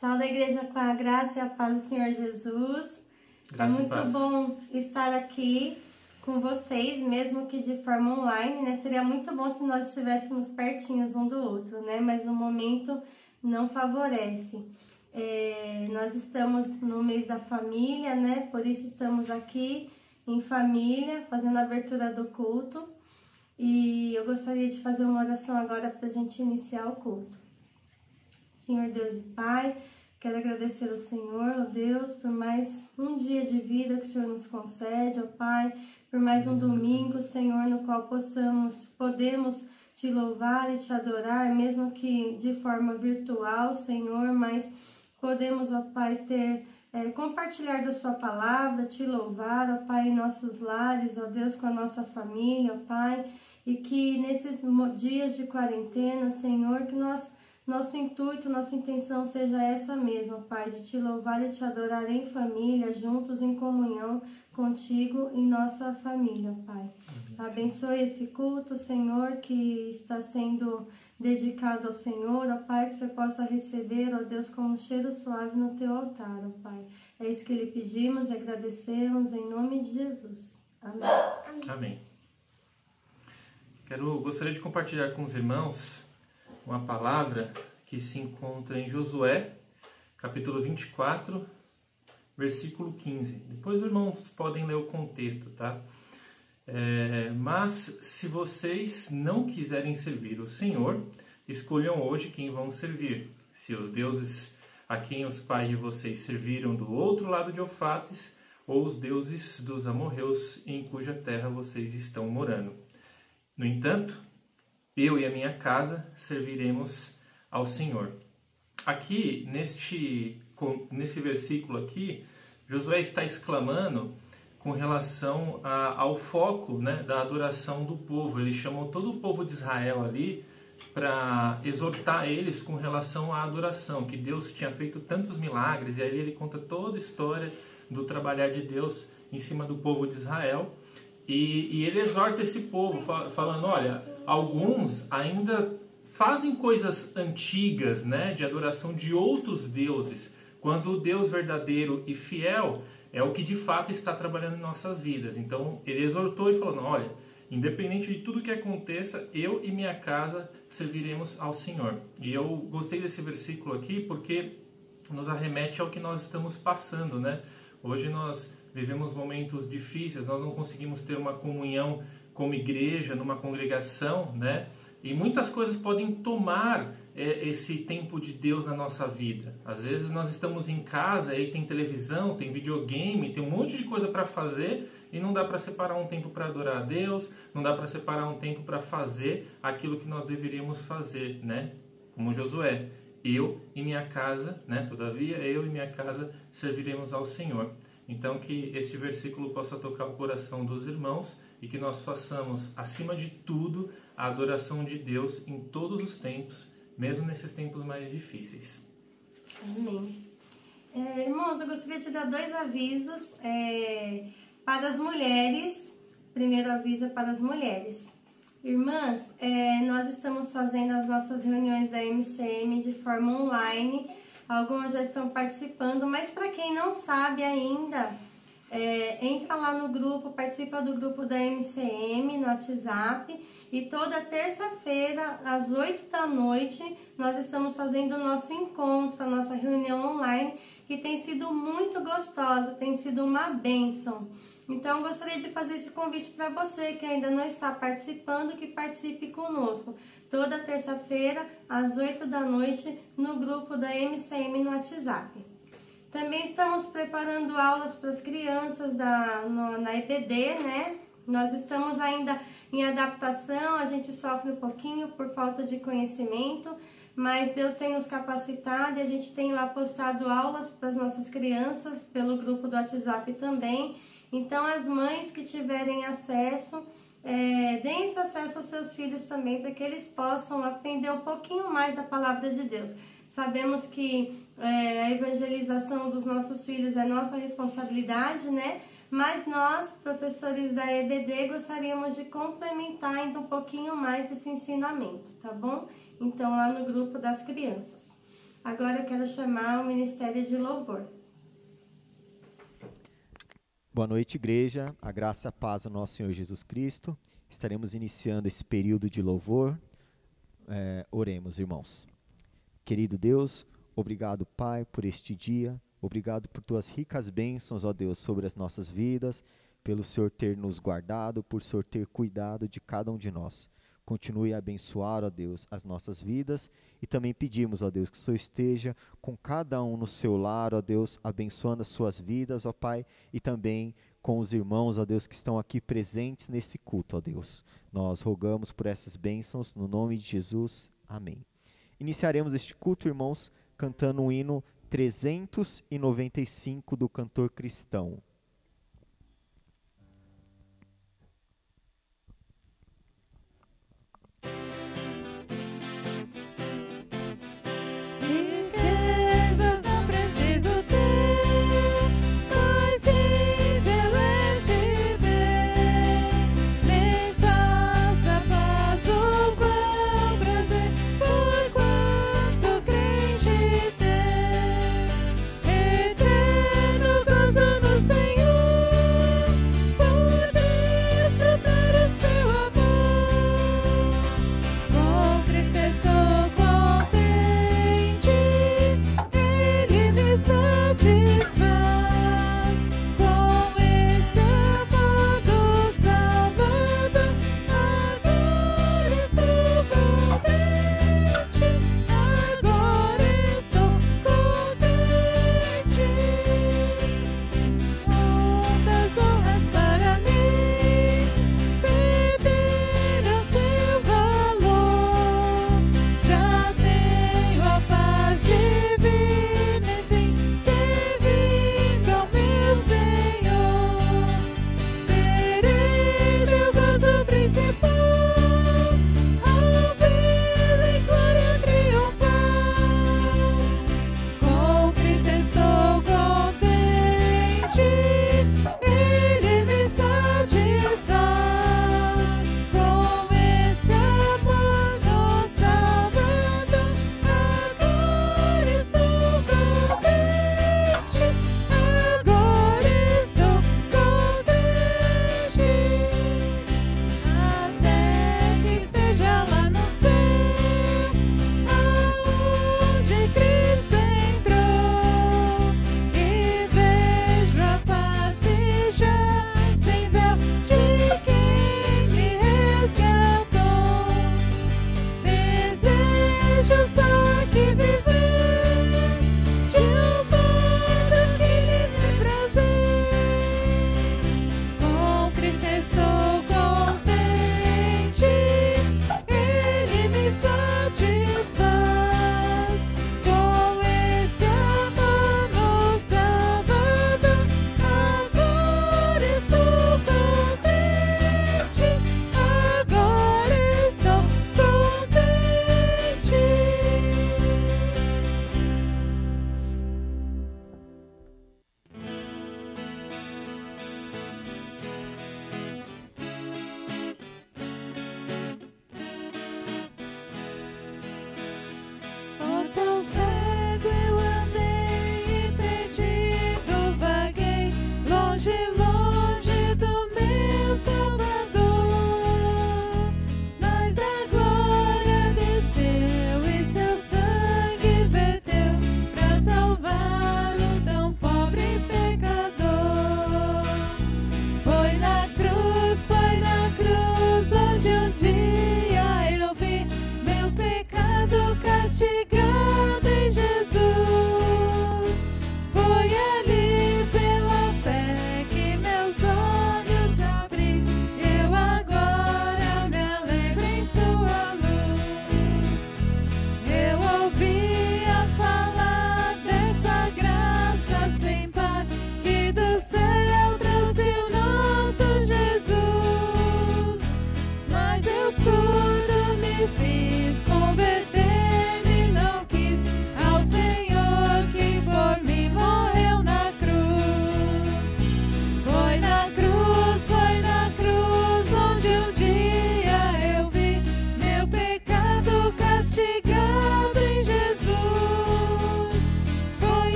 Saúde a igreja com a graça e a paz do Senhor Jesus. Graça É muito bom estar aqui com vocês, mesmo que de forma online, né? Seria muito bom se nós estivéssemos pertinhos um do outro, né? Mas o momento não favorece. Nós estamos no mês da família, né? Por isso estamos aqui em família, fazendo a abertura do culto. E eu gostaria de fazer uma oração agora para a gente iniciar o culto. Senhor Deus e Pai, quero agradecer ao Senhor, ó Deus, por mais um dia de vida que o Senhor nos concede, ó Pai, por mais um domingo, Senhor, no qual podemos te louvar e te adorar, mesmo que de forma virtual, Senhor, mas podemos, ó Pai, compartilhar da sua palavra, te louvar, ó Pai, em nossos lares, ó Deus, com a nossa família, ó Pai, e que nesses dias de quarentena, Senhor, que nosso intuito, nossa intenção seja essa mesma, Pai, de te louvar e te adorar em família, juntos em comunhão contigo e nossa família, Pai. Abençoe esse culto, Senhor, que está sendo dedicado ao Senhor, ó Pai, que o Senhor possa receber, ó Deus, como um cheiro suave no teu altar, ó Pai. É isso que lhe pedimos e agradecemos em nome de Jesus. Amém. Amém. Gostaria de compartilhar com os irmãos uma palavra que se encontra em Josué, capítulo 24, versículo 15. Depois os irmãos podem ler o contexto, tá? Mas se vocês não quiserem servir o Senhor, escolham hoje quem vão servir. Se os deuses a quem os pais de vocês serviram do outro lado de Eufrates, ou os deuses dos amorreus em cuja terra vocês estão morando. No entanto, eu e a minha casa serviremos ao Senhor. Aqui, nesse versículo aqui, Josué está exclamando com relação ao foco, né, da adoração do povo. Ele chamou todo o povo de Israel ali para exortar eles com relação à adoração, que Deus tinha feito tantos milagres, e aí ele conta toda a história do trabalhar de Deus em cima do povo de Israel. E ele exorta esse povo, falando, olha, alguns ainda fazem coisas antigas, né, de adoração de outros deuses, quando o Deus verdadeiro e fiel é o que de fato está trabalhando em nossas vidas. Então ele exortou e falou, olha, independente de tudo que aconteça, eu e minha casa serviremos ao Senhor. E eu gostei desse versículo aqui porque nos arremete ao que nós estamos passando, né? Hoje nós vivemos momentos difíceis, nós não conseguimos ter uma comunhão como igreja, numa congregação, né? E muitas coisas podem tomar esse tempo de Deus na nossa vida. Às vezes nós estamos em casa, aí tem televisão, tem videogame, tem um monte de coisa para fazer e não dá para separar um tempo para adorar a Deus, não dá para separar um tempo para fazer aquilo que nós deveríamos fazer, né? Como Josué, eu e minha casa, né? Todavia, eu e minha casa serviremos ao Senhor. Então que este versículo possa tocar o coração dos irmãos e que nós façamos, acima de tudo, a adoração de Deus em todos os tempos, mesmo nesses tempos mais difíceis. Amém. Irmãos, eu gostaria de dar 2 avisos para as mulheres. Primeiro aviso é para as mulheres. Irmãs, nós estamos fazendo as nossas reuniões da MCM de forma online. Algumas já estão participando, mas para quem não sabe ainda, entra lá no grupo, participa do grupo da MCM no WhatsApp, e toda terça-feira, às 8 da noite, nós estamos fazendo o nosso encontro, a nossa reunião online, que tem sido muito gostosa, tem sido uma bênção. Então, eu gostaria de fazer esse convite para você que ainda não está participando, que participe conosco. Toda terça-feira, às 8 da noite, no grupo da MCM no WhatsApp. Também estamos preparando aulas para as crianças na EBD, né? Nós estamos ainda em adaptação, a gente sofre um pouquinho por falta de conhecimento, mas Deus tem nos capacitado e a gente tem lá postado aulas para as nossas crianças pelo grupo do WhatsApp também. Então, as mães que tiverem acesso, deem esse acesso aos seus filhos também, para que eles possam aprender um pouquinho mais da palavra de Deus. Sabemos que a evangelização dos nossos filhos é nossa responsabilidade, né? Mas nós, professores da EBD, gostaríamos de complementar ainda um pouquinho mais esse ensinamento, tá bom? Então, lá no grupo das crianças. Agora eu quero chamar o Ministério de Louvor. Boa noite, igreja. A graça e a paz do nosso Senhor Jesus Cristo. Estaremos iniciando esse período de louvor. Oremos, irmãos. Querido Deus, obrigado, Pai, por este dia. Obrigado por tuas ricas bênçãos, ó Deus, sobre as nossas vidas, pelo Senhor ter nos guardado, por Senhor ter cuidado de cada um de nós. Continue a abençoar, ó Deus, as nossas vidas e também pedimos, ó Deus, que o Senhor esteja com cada um no seu lar, ó Deus, abençoando as suas vidas, ó Pai, e também com os irmãos, ó Deus, que estão aqui presentes nesse culto, ó Deus. Nós rogamos por essas bênçãos, no nome de Jesus. Amém. Iniciaremos este culto, irmãos, cantando o hino 395 do cantor cristão. Eterno gozo no Senhor.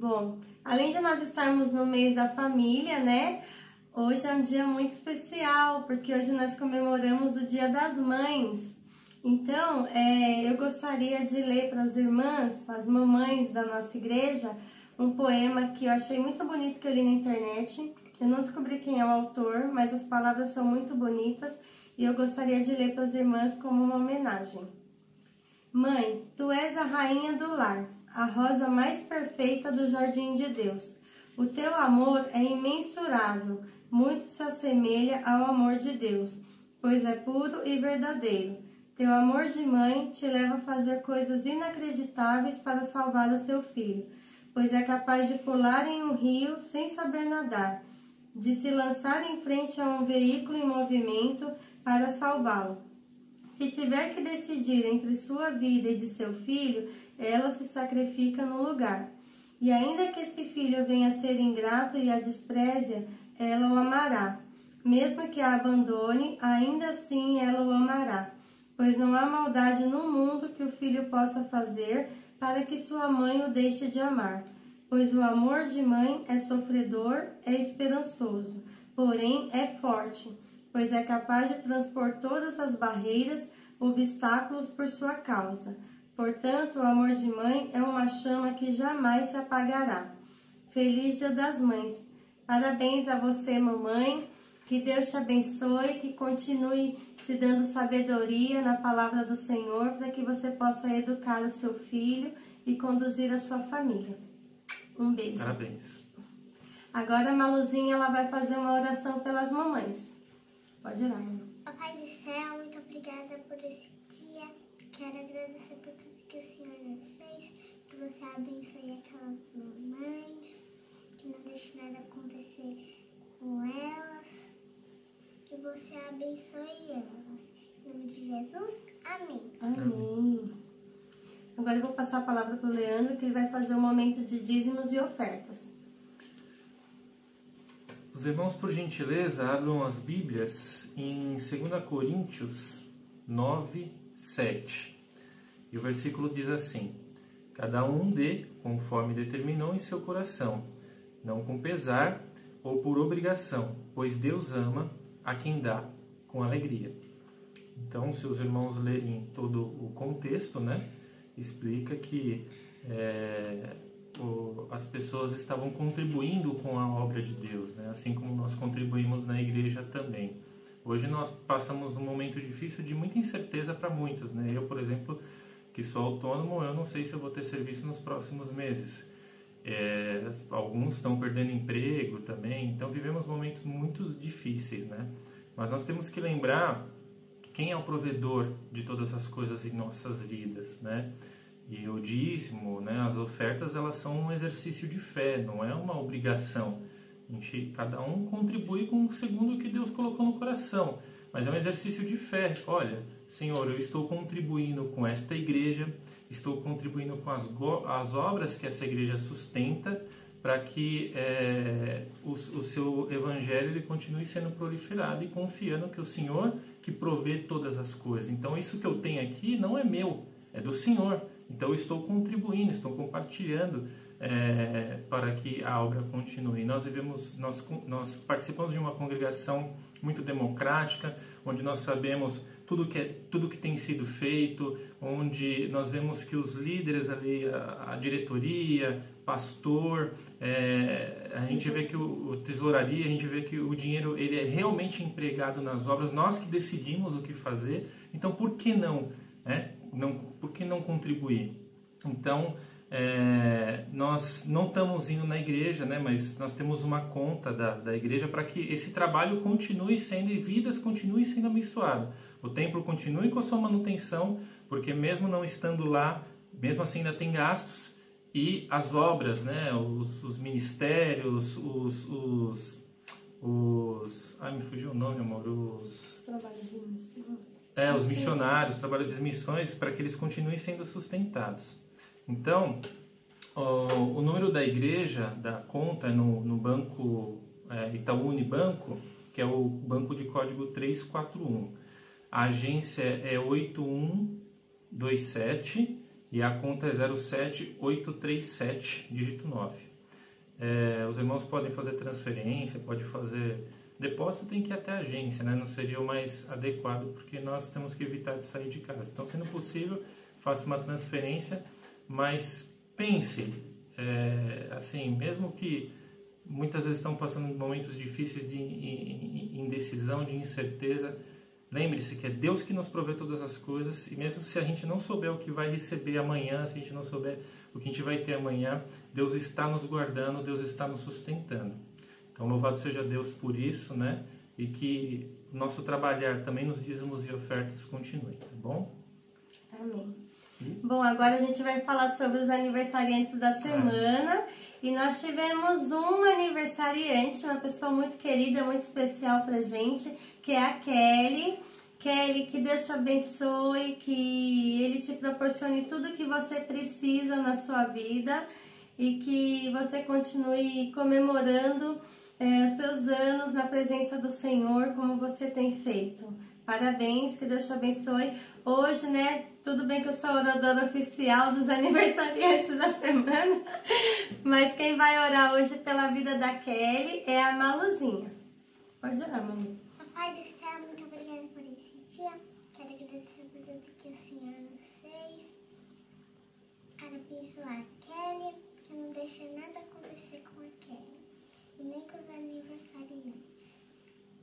Bom, além de nós estarmos no mês da família, né? Hoje é um dia muito especial, porque hoje nós comemoramos o Dia das Mães. Então, eu gostaria de ler para as irmãs, as mamães da nossa igreja, um poema que eu achei muito bonito que eu li na internet. Eu não descobri quem é o autor, mas as palavras são muito bonitas e eu gostaria de ler para as irmãs como uma homenagem. Mãe, tu és a rainha do lar, a rosa mais perfeita do jardim de Deus. O teu amor é imensurável, muito se assemelha ao amor de Deus, pois é puro e verdadeiro. Teu amor de mãe te leva a fazer coisas inacreditáveis para salvar o seu filho, pois é capaz de pular em um rio sem saber nadar, de se lançar em frente a um veículo em movimento para salvá-lo. Se tiver que decidir entre sua vida e de seu filho, ela se sacrifica no lugar. E ainda que esse filho venha a ser ingrato e a despreze, ela o amará. Mesmo que a abandone, ainda assim ela o amará. Pois não há maldade no mundo que o filho possa fazer para que sua mãe o deixe de amar. Pois o amor de mãe é sofredor, é esperançoso, porém é forte, pois é capaz de transpor todas as barreiras, obstáculos por sua causa. Portanto, o amor de mãe é uma chama que jamais se apagará. Feliz Dia das Mães! Parabéns a você, mamãe. Que Deus te abençoe, que continue te dando sabedoria na palavra do Senhor, para que você possa educar o seu filho e conduzir a sua família. Um beijo. Parabéns. Agora a Maluzinha ela vai fazer uma oração pelas mamães. Pode orar, Malu. Papai do céu, muito obrigada por esse dia. Quero agradecer por tudo que o Senhor nos fez. Que você abençoe aquelas mamães. Que não deixe nada acontecer com elas. Que você abençoe elas. Em nome de Jesus, amém. Amém. Agora eu vou passar a palavra para o Leandro, que ele vai fazer um momento de dízimos e ofertas. Os irmãos, por gentileza, abram as Bíblias em 2 Coríntios 9, 7. E o versículo diz assim: cada um dê conforme determinou em seu coração, não com pesar ou por obrigação, pois Deus ama a quem dá com alegria. Então, se os irmãos lerem todo o contexto, né, explica que as pessoas estavam contribuindo com a obra de Deus, né, assim como nós contribuímos na igreja também. Hoje nós passamos um momento difícil de muita incerteza para muitos, né? Eu, por exemplo, que sou autônomo, eu não sei se eu vou ter serviço nos próximos meses. Alguns estão perdendo emprego também, então vivemos momentos muito difíceis, né? Mas nós temos que lembrar quem é o provedor de todas as coisas em nossas vidas, né? E o dízimo, né, as ofertas, elas são um exercício de fé, não é uma obrigação. Cada um contribui segundo o que Deus colocou no coração, mas é um exercício de fé. Olha, Senhor, eu estou contribuindo com esta igreja, estou contribuindo com as obras que essa igreja sustenta, para que o seu evangelho ele continue sendo proliferado, e confiando que o Senhor que provê todas as coisas. Então, isso que eu tenho aqui não é meu, é do Senhor. Então, eu estou contribuindo, estou compartilhando para que a obra continue. Nós participamos de uma congregação muito democrática, onde nós sabemos tudo que tem sido feito, onde nós vemos que os líderes ali, a diretoria, pastor, a gente vê que o tesouraria, a gente vê que o dinheiro ele é realmente empregado nas obras, nós que decidimos o que fazer. Então, por que não, né? Por que não contribuir? Então, nós não estamos indo na igreja, né? Mas nós temos uma conta da igreja para que esse trabalho continue sendo, e vidas continuem sendo abençoadas. O templo continue com a sua manutenção, porque mesmo não estando lá, mesmo assim ainda tem gastos, e as obras, né? Os ministérios, me fugiu o nome, amor, Os trabalhos de missão. Os missionários, trabalhos de missões, para que eles continuem sendo sustentados. Então, o número da igreja, da conta, é no banco Itaú Unibanco, que é o banco de código 341. A agência é 8127 e a conta é 07837, dígito 9. Os irmãos podem fazer transferência, pode fazer depósito, tem que ir até a agência, né? Não seria o mais adequado, porque nós temos que evitar de sair de casa. Então, sendo possível, faça uma transferência, mas pense, assim, mesmo que muitas vezes estão passando momentos difíceis de indecisão, de incerteza, lembre-se que é Deus que nos provê todas as coisas, e mesmo se a gente não souber o que vai receber amanhã, se a gente não souber o que a gente vai ter amanhã, Deus está nos guardando, Deus está nos sustentando. Então, louvado seja Deus por isso, né? E que o nosso trabalhar também nos dízimos e ofertas continue, tá bom? Amém. Bom, agora a gente vai falar sobre os aniversariantes da semana. E nós tivemos um aniversariante, uma pessoa muito querida, muito especial pra gente, que é a Kelly. Kelly, que Deus te abençoe, que Ele te proporcione tudo que você precisa na sua vida e que você continue comemorando os seus anos na presença do Senhor, como você tem feito. Parabéns, que Deus te abençoe. Hoje, né, tudo bem que eu sou a oradora oficial dos aniversariantes da semana, mas quem vai orar hoje pela vida da Kelly é a Maluzinha. Pode orar, Malu. Papai do céu, muito obrigada por esse dia. Quero agradecer por tudo que o Senhor nos fez. Quero abençoar a Kelly, que não deixa nada acontecer com a Kelly, e nem com os aniversariantes.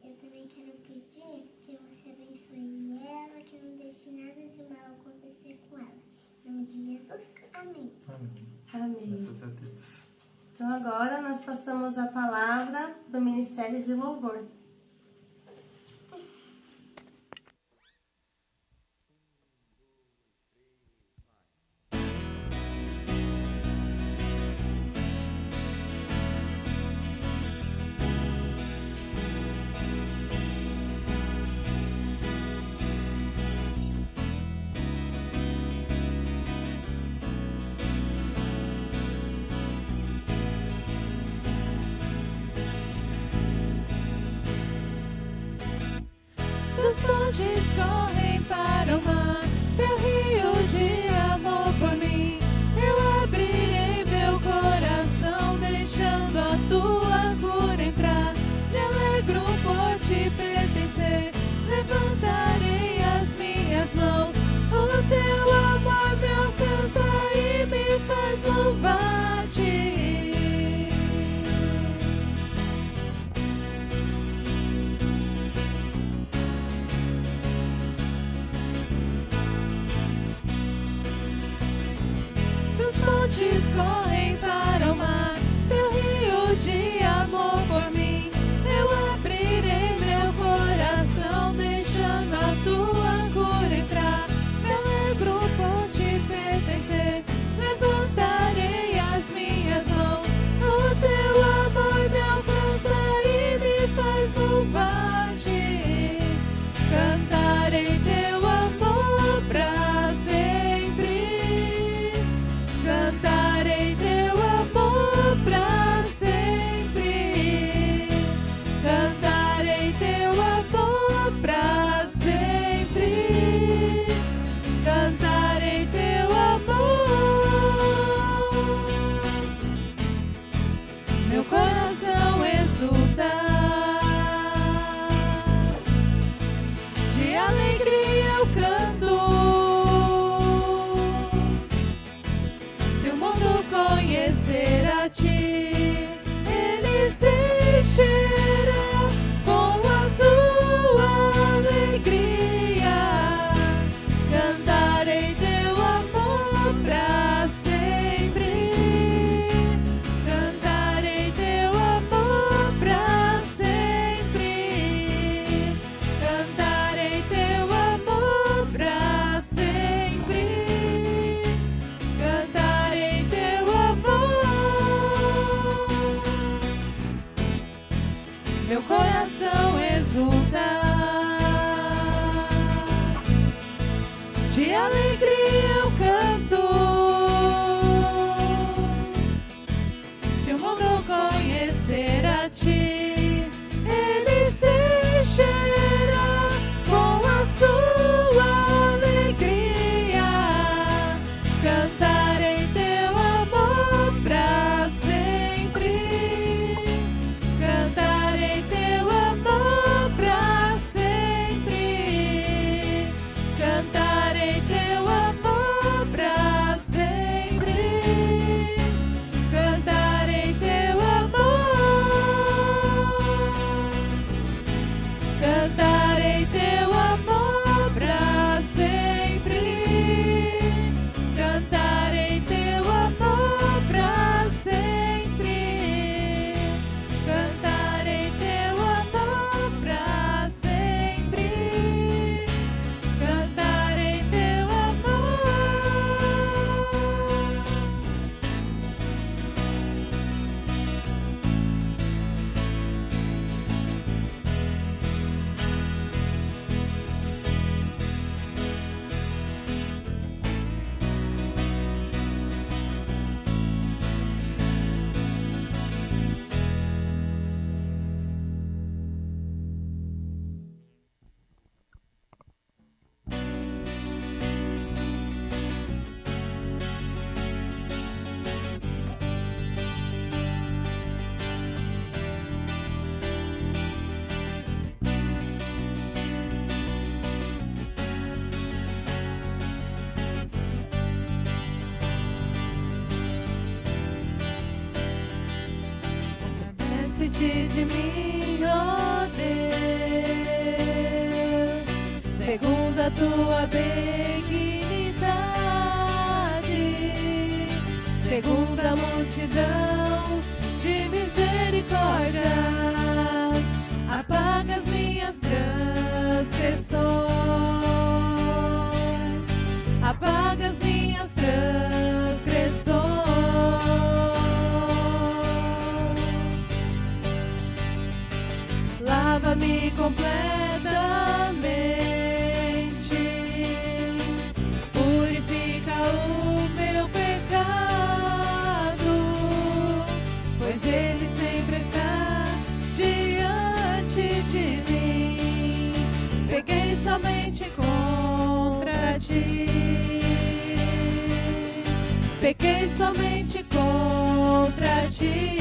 Eu também quero pedir que você abençoe ela, que não deixe nada de mal acontecer com ela. Em nome de Jesus, amém. Amém. Amém. Graças a Deus. Então agora nós passamos a palavra do Ministério de Louvor. Os montes correm para o mar, teu rio de amor por mim. Eu abrirei meu coração, deixando a tua cura entrar. Me alegro por te pertencer, levantarei as minhas mãos. O teu amor me alcança e me faz louvar-te. Montes correm para o mar, teu rio de amor por mim. Eu abrirei meu coração, deixando a tua cura entrar. Me alegro por te pertencer, levantarei as minhas mãos. O teu amor me alcança e me faz louvar-te. Cantarei teu amor pra sempre. Cantarei teu amor pra sempre. Cantarei teu amor pra sempre. Cantarei teu amor. Meu coração exulta, de alegria eu canto. Conhecer a ti, ele se encherá com a tua alegria. Cantarei teu amor pra sempre. Cantarei teu amor pra sempre. Cantarei teu amor pra sempre. Cantarei teu meu coração exulta, de alegria eu canto. Se o mundo conhecer a ti, ele se encherá com a sua alegria. Cantarei teu amor pra sempre. Compadece-te de mim, ó Deus, segundo a tua benignidade, segundo a multidão de misericórdias, apaga as minhas transgressões, apaga as minhas transgressões. Lava-me completamente, purifica o meu pecado, pois ele sempre está diante de mim. Pequei somente contra ti, pequei somente contra ti.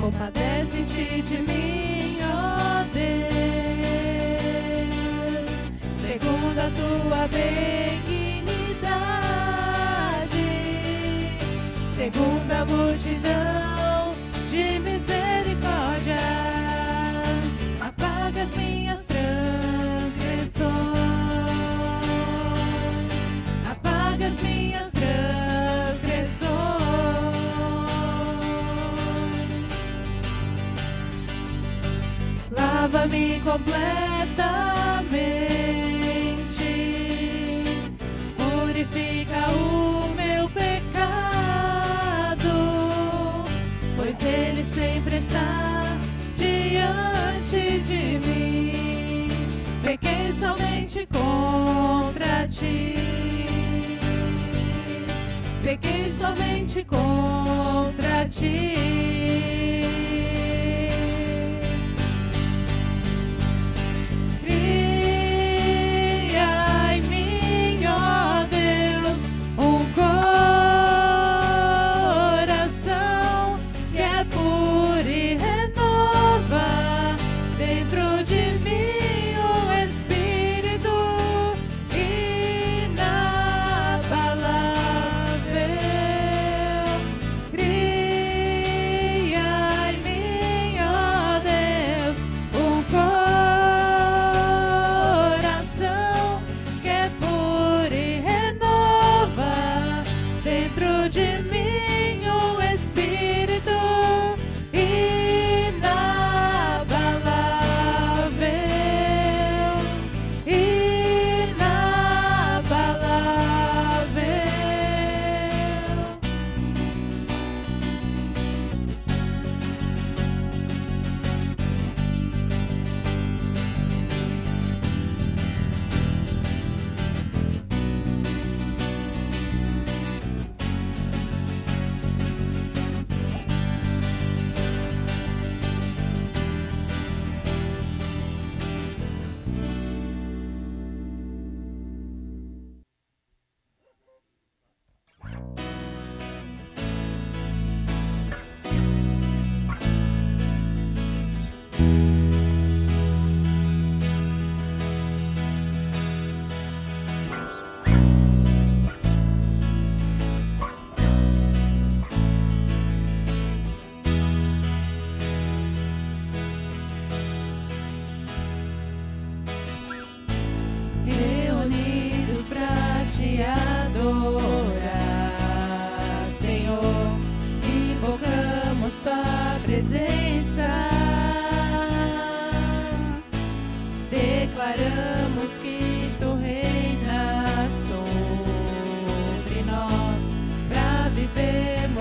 Compadece-te de mim, ó Deus, segundo a tua benignidade, segundo a multidão de misericórdia, apaga as minhas transgressões, apaga as minhas transgressões. Lava-me completamente, purifica o meu pecado, pois ele sempre está diante de mim. Pequei somente contra ti, pequei somente contra ti.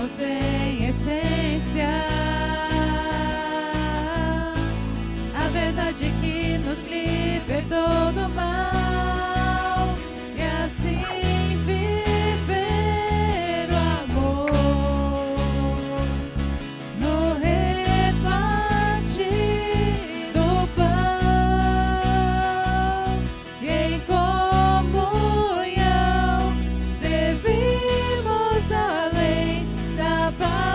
somos em essência a verdade que nos libertou do mal, e assim viver o amor no repartir do pão e em comunhão servimos além da palavra.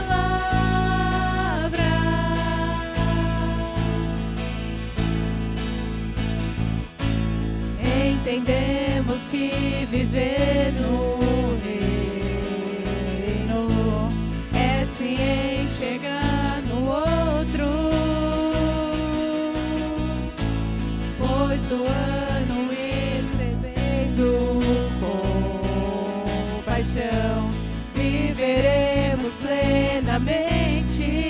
Entendemos que viver no reino é se enxergar no outro, pois doando e recebendo com paixão viveremos plenamente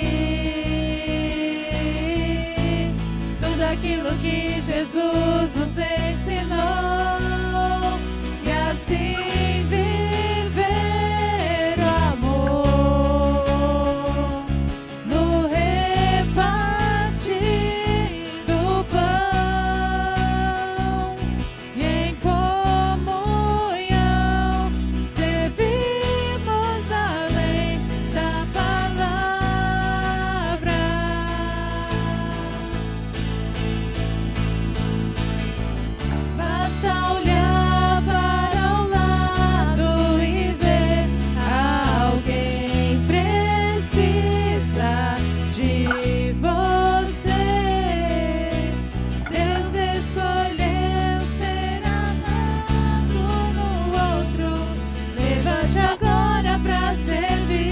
tudo aquilo que Jesus nos ensinou, e assim viver o amor no repartir do pão e em comunhão servimos além da palavra. Basta olhar para o lado e ver alguém precisa de você. Deus escolheu ser amado no outro. Levante agora para servir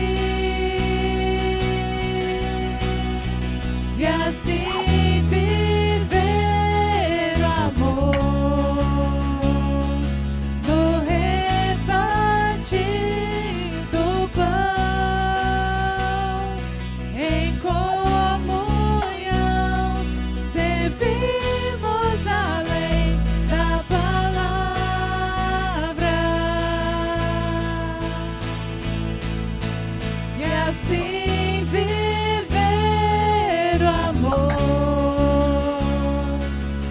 e assim viver o amor no repartir do pão em comunhão servimos além da palavra, e assim viver o amor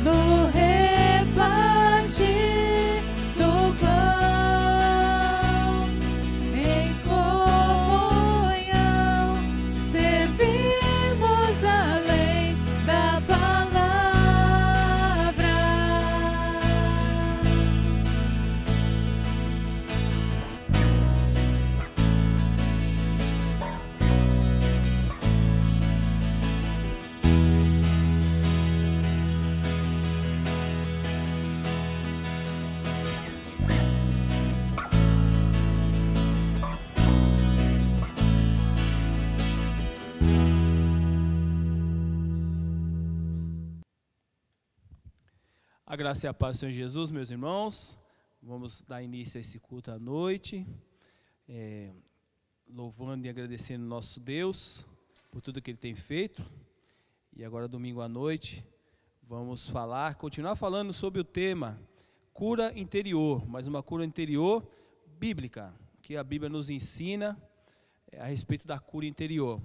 no repartir do pão em comunhão servimos além da palavra. A graça e a paz do Senhor Jesus, meus irmãos. Vamos dar início a esse culto à noite, louvando e agradecendo nosso Deus por tudo que Ele tem feito. E agora, domingo à noite, vamos continuar falando sobre o tema cura interior, mas uma cura interior bíblica, que a Bíblia nos ensina a respeito da cura interior.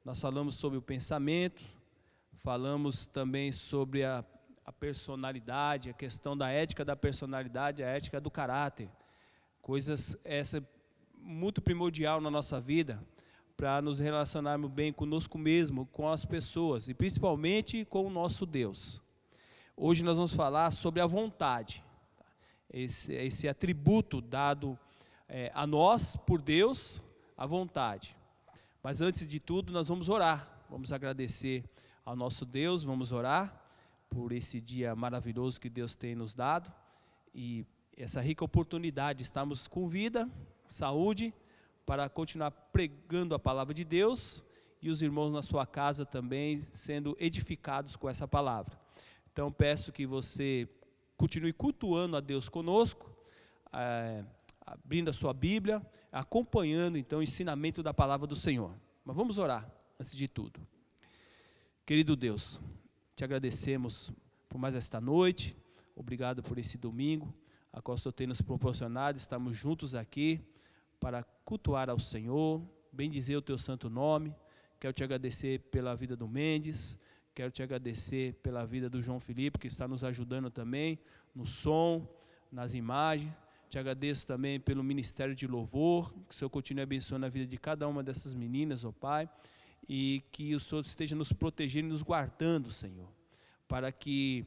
Nós falamos sobre o pensamento, falamos também sobre a personalidade, a questão da ética da personalidade, a ética do caráter, coisas essa muito primordial na nossa vida, para nos relacionarmos bem conosco mesmo, com as pessoas e principalmente com o nosso Deus. Hoje nós vamos falar sobre a vontade, esse atributo dado a nós por Deus, a vontade. Mas antes de tudo nós vamos orar, vamos agradecer ao nosso Deus, vamos orar por esse dia maravilhoso que Deus tem nos dado e essa rica oportunidade de estarmos com vida, saúde, para continuar pregando a palavra de Deus e os irmãos na sua casa também sendo edificados com essa palavra. Então peço que você continue cultuando a Deus conosco, abrindo a sua Bíblia, acompanhando então o ensinamento da palavra do Senhor. Mas vamos orar antes de tudo. Querido Deus, te agradecemos por mais esta noite, obrigado por esse domingo, a qual o Senhor tem nos proporcionado, estamos juntos aqui para cultuar ao Senhor, bendizer o teu santo nome. Quero te agradecer pela vida do Mendes, quero te agradecer pela vida do João Felipe, que está nos ajudando também no som, nas imagens. Te agradeço também pelo ministério de louvor, que o Senhor continue abençoando a vida de cada uma dessas meninas, ó Pai, e que o Senhor esteja nos protegendo e nos guardando, Senhor, para que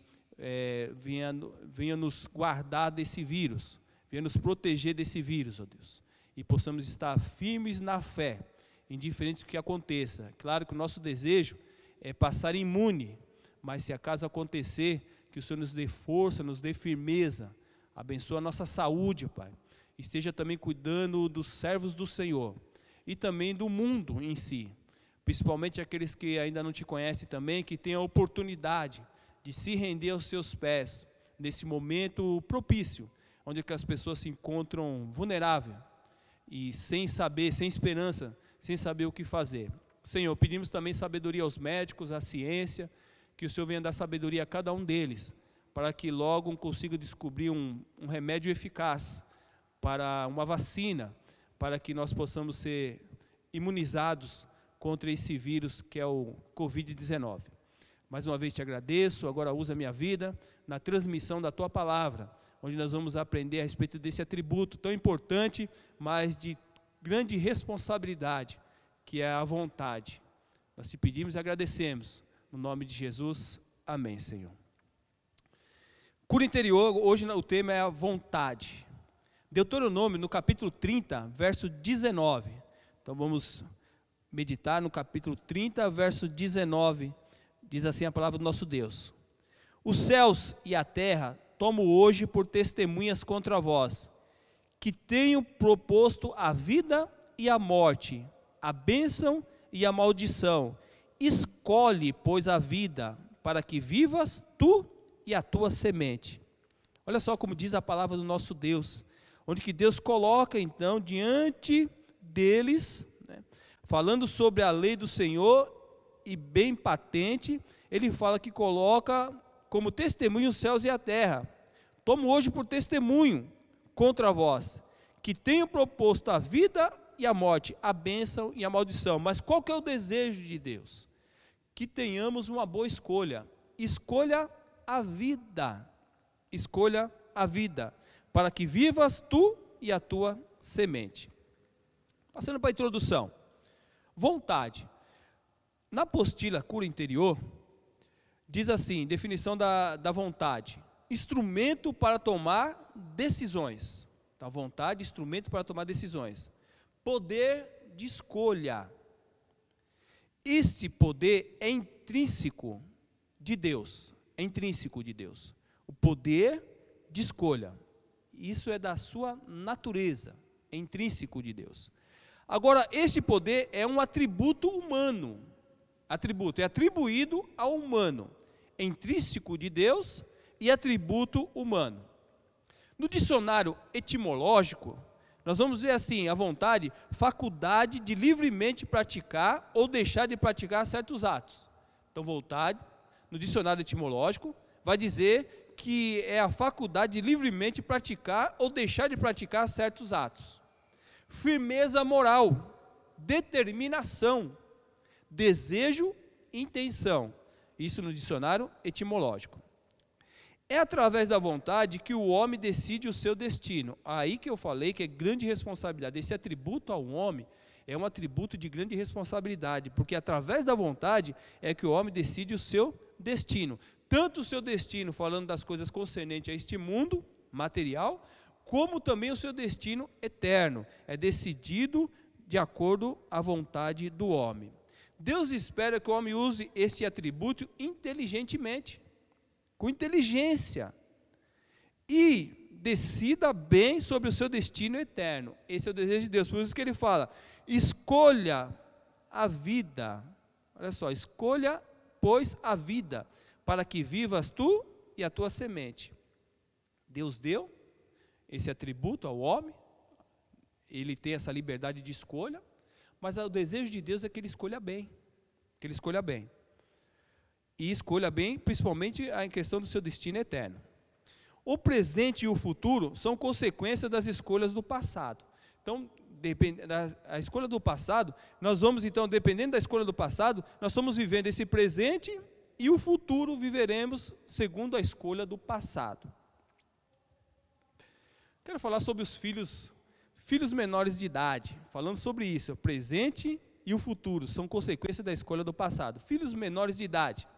venha nos guardar desse vírus, venha nos proteger desse vírus, ó Deus, e possamos estar firmes na fé, indiferente do que aconteça. Claro que o nosso desejo é passar imune, mas se acaso acontecer, que o Senhor nos dê força, nos dê firmeza, abençoa a nossa saúde, Pai, esteja também cuidando dos servos do Senhor, e também do mundo em si, principalmente aqueles que ainda não te conhecem também, que tenham a oportunidade de se render aos seus pés, nesse momento propício, onde que as pessoas se encontram vulneráveis, e sem saber, sem esperança, sem saber o que fazer. Senhor, pedimos também sabedoria aos médicos, à ciência, que o Senhor venha dar sabedoria a cada um deles, para que logo consiga descobrir um remédio eficaz, para uma vacina, para que nós possamos ser imunizados contra esse vírus que é o Covid-19. Mais uma vez te agradeço, agora usa a minha vida na transmissão da Tua Palavra, onde nós vamos aprender a respeito desse atributo tão importante, mas de grande responsabilidade, que é a vontade. Nós te pedimos e agradecemos, no nome de Jesus, amém, Senhor. Cura interior, hoje o tema é a vontade. Deuteronômio, no capítulo 30, verso 19. Então vamos meditar no capítulo 30, verso 19. Diz assim a palavra do nosso Deus: os céus e a terra tomo hoje por testemunhas contra vós, que tenho proposto a vida e a morte, a bênção e a maldição. Escolhe, pois, a vida, para que vivas tu e a tua semente. Olha só como diz a palavra do nosso Deus, onde que Deus coloca então diante deles, né, falando sobre a lei do Senhor, e bem patente, ele fala que coloca como testemunho os céus e a terra. Tomo hoje por testemunho contra vós, que tenho proposto a vida e a morte, a bênção e a maldição. Mas qual que é o desejo de Deus? Que tenhamos uma boa escolha. Escolha a vida. Escolha a vida, para que vivas tu e a tua semente. Passando para a introdução. Vontade. Na apostila Cura Interior, diz assim, definição da vontade: instrumento para tomar decisões. Então, vontade, instrumento para tomar decisões. Poder de escolha. Este poder é intrínseco de Deus. É intrínseco de Deus. O poder de escolha. Isso é da sua natureza. É intrínseco de Deus. Agora, este poder é um atributo humano. Atributo é atribuído ao humano. É intrínseco de Deus e atributo humano. No dicionário etimológico, nós vamos ver assim, a vontade, faculdade de livremente praticar ou deixar de praticar certos atos. Então, vontade, no dicionário etimológico, vai dizer que é a faculdade de livremente praticar ou deixar de praticar certos atos. Firmeza moral, determinação, desejo e intenção. Isso no dicionário etimológico. É através da vontade que o homem decide o seu destino. Aí que eu falei que é grande responsabilidade. Esse atributo ao homem é um atributo de grande responsabilidade, porque através da vontade é que o homem decide o seu destino. Tanto o seu destino, falando das coisas concernentes a este mundo material, como também o seu destino eterno. É decidido de acordo à vontade do homem. Deus espera que o homem use este atributo inteligentemente, com inteligência, e decida bem sobre o seu destino eterno. Esse é o desejo de Deus, por isso que ele fala, escolha a vida. Olha só, escolha, pois, a vida, para que vivas tu e a tua semente. Deus deu esse atributo ao homem, ele tem essa liberdade de escolha, mas o desejo de Deus é que ele escolha bem, que ele escolha bem. E escolha bem, principalmente em questão do seu destino eterno. O presente e o futuro são consequências das escolhas do passado. Então, a escolha do passado, nós vamos então, dependendo da escolha do passado, nós estamos vivendo esse presente e o futuro viveremos segundo a escolha do passado. Quero falar sobre os filhos menores de idade, falando sobre isso, o presente e o futuro, são consequência da escolha do passado. Filhos menores de idade,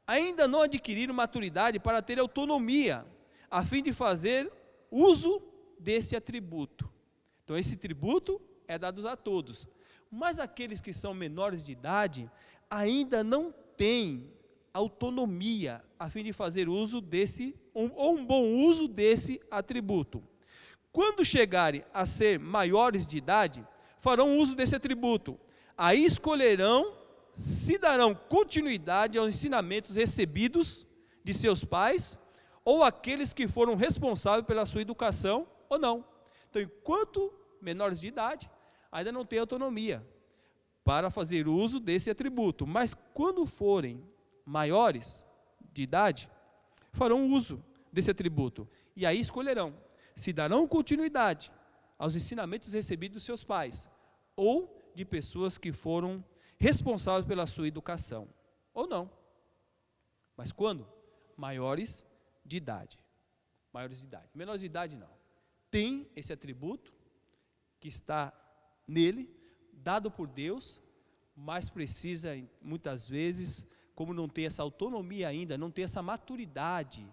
ainda não adquiriram maturidade para ter autonomia, a fim de fazer uso desse atributo. Então esse tributo é dado a todos, mas aqueles que são menores de idade, ainda não têm autonomia, a fim de fazer uso desse, ou um bom uso desse atributo. Quando chegarem a ser maiores de idade, farão uso desse atributo. Aí escolherão se darão continuidade aos ensinamentos recebidos de seus pais, ou aqueles que foram responsáveis pela sua educação, ou não. Então, enquanto menores de idade, ainda não têm autonomia para fazer uso desse atributo. Mas quando forem maiores de idade, farão uso desse atributo. E aí escolherão se darão continuidade aos ensinamentos recebidos dos seus pais, ou de pessoas que foram responsáveis pela sua educação, ou não. Mas quando? Maiores de idade. Maiores de idade. Menores de idade não. Tem esse atributo que está nele, dado por Deus, mas precisa, muitas vezes, como não tem essa autonomia ainda, não tem essa maturidade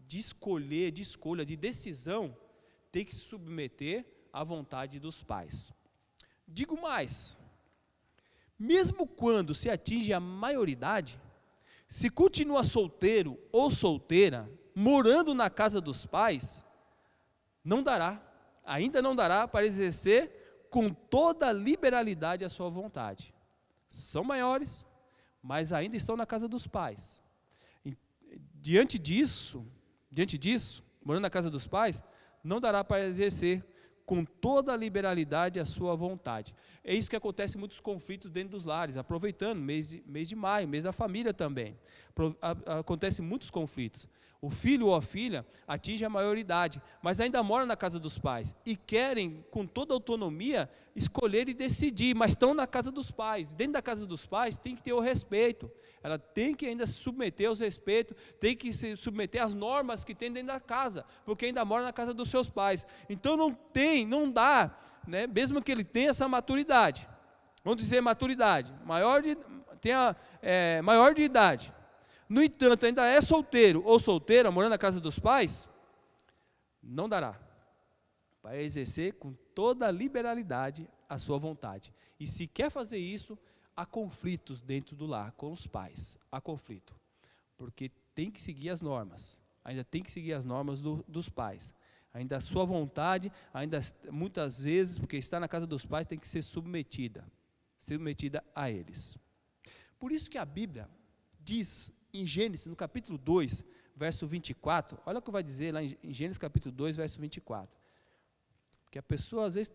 de escolher, de escolha, de decisão, tem que se submeter à vontade dos pais. Digo mais, mesmo quando se atinge a maioridade, se continua solteiro ou solteira, morando na casa dos pais, ainda não dará para exercer com toda a liberalidade a sua vontade. São maiores, mas ainda estão na casa dos pais. Diante disso, morando na casa dos pais, não dará para exercer com toda a liberalidade a sua vontade. É isso que acontece em muitos conflitos dentro dos lares, aproveitando mês de maio, mês da família também. Acontece muitos conflitos. O filho ou a filha atinge a maioridade, mas ainda mora na casa dos pais e querem, com toda a autonomia, escolher e decidir, mas estão na casa dos pais. Dentro da casa dos pais tem que ter o respeito. Ela tem que ainda se submeter aos respeitos, tem que se submeter às normas que tem dentro da casa, porque ainda mora na casa dos seus pais. Então não dá, né, mesmo que ele tenha essa maturidade, vamos dizer maturidade, maior de idade, no entanto ainda é solteiro ou solteira, morando na casa dos pais, não dará para exercer com toda a liberalidade a sua vontade. E se quer fazer isso, há conflitos dentro do lar com os pais, há conflito, porque tem que seguir as normas, ainda tem que seguir as normas dos pais, ainda a sua vontade, ainda muitas vezes, porque está na casa dos pais, tem que ser submetida a eles. Por isso que a Bíblia diz em Gênesis, no capítulo 2, verso 24, olha o que vai dizer lá em Gênesis capítulo 2, verso 24, que a pessoa às vezes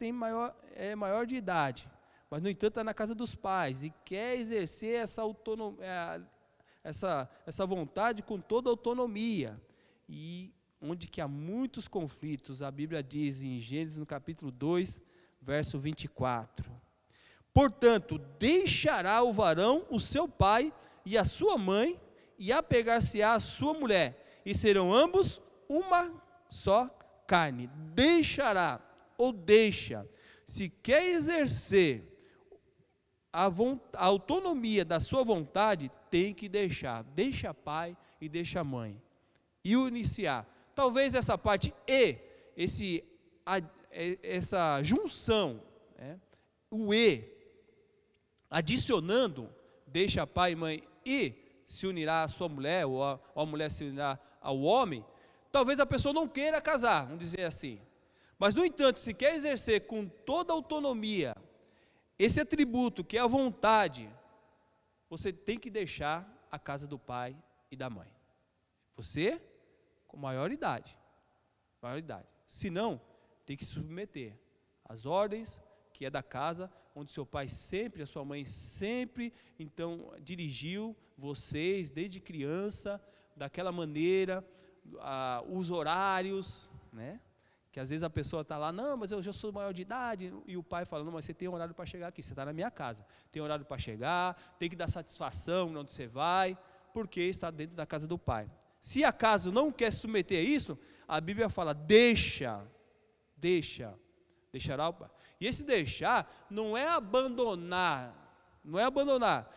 é maior de idade, mas no entanto está na casa dos pais e quer exercer essa autonomia, essa vontade com toda a autonomia, e onde que há muitos conflitos, a Bíblia diz em Gênesis no capítulo 2, verso 24, portanto, deixará o varão o seu pai e a sua mãe, e apegar-se-á a sua mulher, e serão ambos uma só carne. Deixará, ou deixa, se quer exercer a autonomia da sua vontade, tem que deixa pai e deixa mãe, e iniciar, talvez essa parte essa junção, né, o adicionando, deixa pai e mãe e se unirá à sua mulher, ou a mulher se unirá ao homem, talvez a pessoa não queira casar, vamos dizer assim, mas no entanto, se quer exercer com toda a autonomia, esse atributo que é a vontade, você tem que deixar a casa do pai e da mãe, você com maior idade, se não, tem que se submeter às ordens que é da casa, onde seu pai sempre, a sua mãe sempre, então, dirigiu vocês, desde criança, daquela maneira, os horários, né, Que às vezes a pessoa está lá, não, mas eu já sou maior de idade, e o pai fala, não, mas você tem horário para chegar aqui, você está na minha casa, tem horário para chegar, tem que dar satisfação onde você vai, porque está dentro da casa do pai. Se acaso não quer se submeter a isso, a Bíblia fala, deixará o pai. E esse deixar não é abandonar,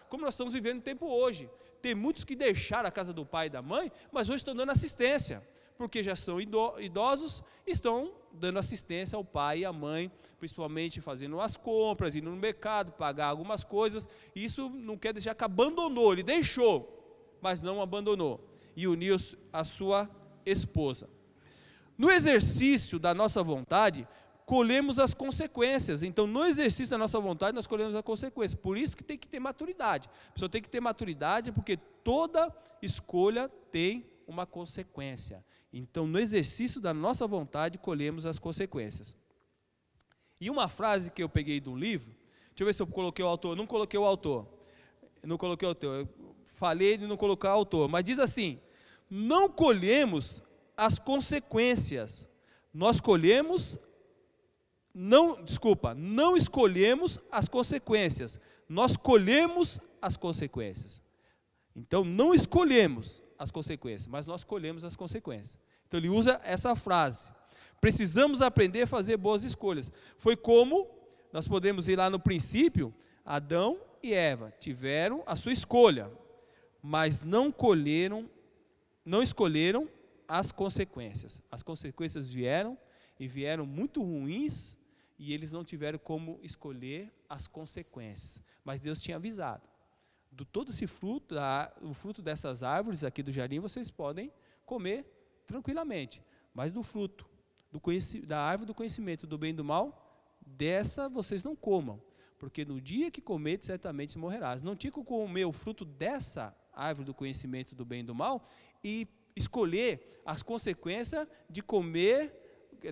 como nós estamos vivendo no tempo hoje. Tem muitos que deixaram a casa do pai e da mãe, mas hoje estão dando assistência, porque já são idosos, estão dando assistência ao pai e à mãe, principalmente fazendo as compras, indo no mercado, pagar algumas coisas. Isso não quer dizer que abandonou, ele deixou, mas não abandonou, e uniu a sua esposa. No exercício da nossa vontade, colhemos as consequências. Então, no exercício da nossa vontade, nós colhemos as consequências. Por isso que tem que ter maturidade. A pessoa tem que ter maturidade, porque toda escolha tem uma consequência. Então, no exercício da nossa vontade, colhemos as consequências. E uma frase que eu peguei de um livro, deixa eu ver se eu coloquei o autor, não coloquei o autor, eu falei de não colocar o autor, mas diz assim, não colhemos as consequências, não escolhemos as consequências, nós colhemos as consequências. Então, não escolhemos as consequências, mas nós colhemos as consequências. Então, ele usa essa frase. Precisamos aprender a fazer boas escolhas. Foi como, nós podemos ir lá no princípio, Adão e Eva tiveram a sua escolha, mas não escolheram as consequências. As consequências vieram, e vieram muito ruins, e eles não tiveram como escolher as consequências. Mas Deus tinha avisado. Do todo esse fruto, o fruto dessas árvores aqui do jardim, vocês podem comer tranquilamente. Mas do fruto, da árvore do conhecimento do bem e do mal, dessa vocês não comam. Porque no dia que comerem, certamente morrerás. Não tinha que comer o fruto dessa árvore do conhecimento do bem e do mal, e escolher as consequências de comer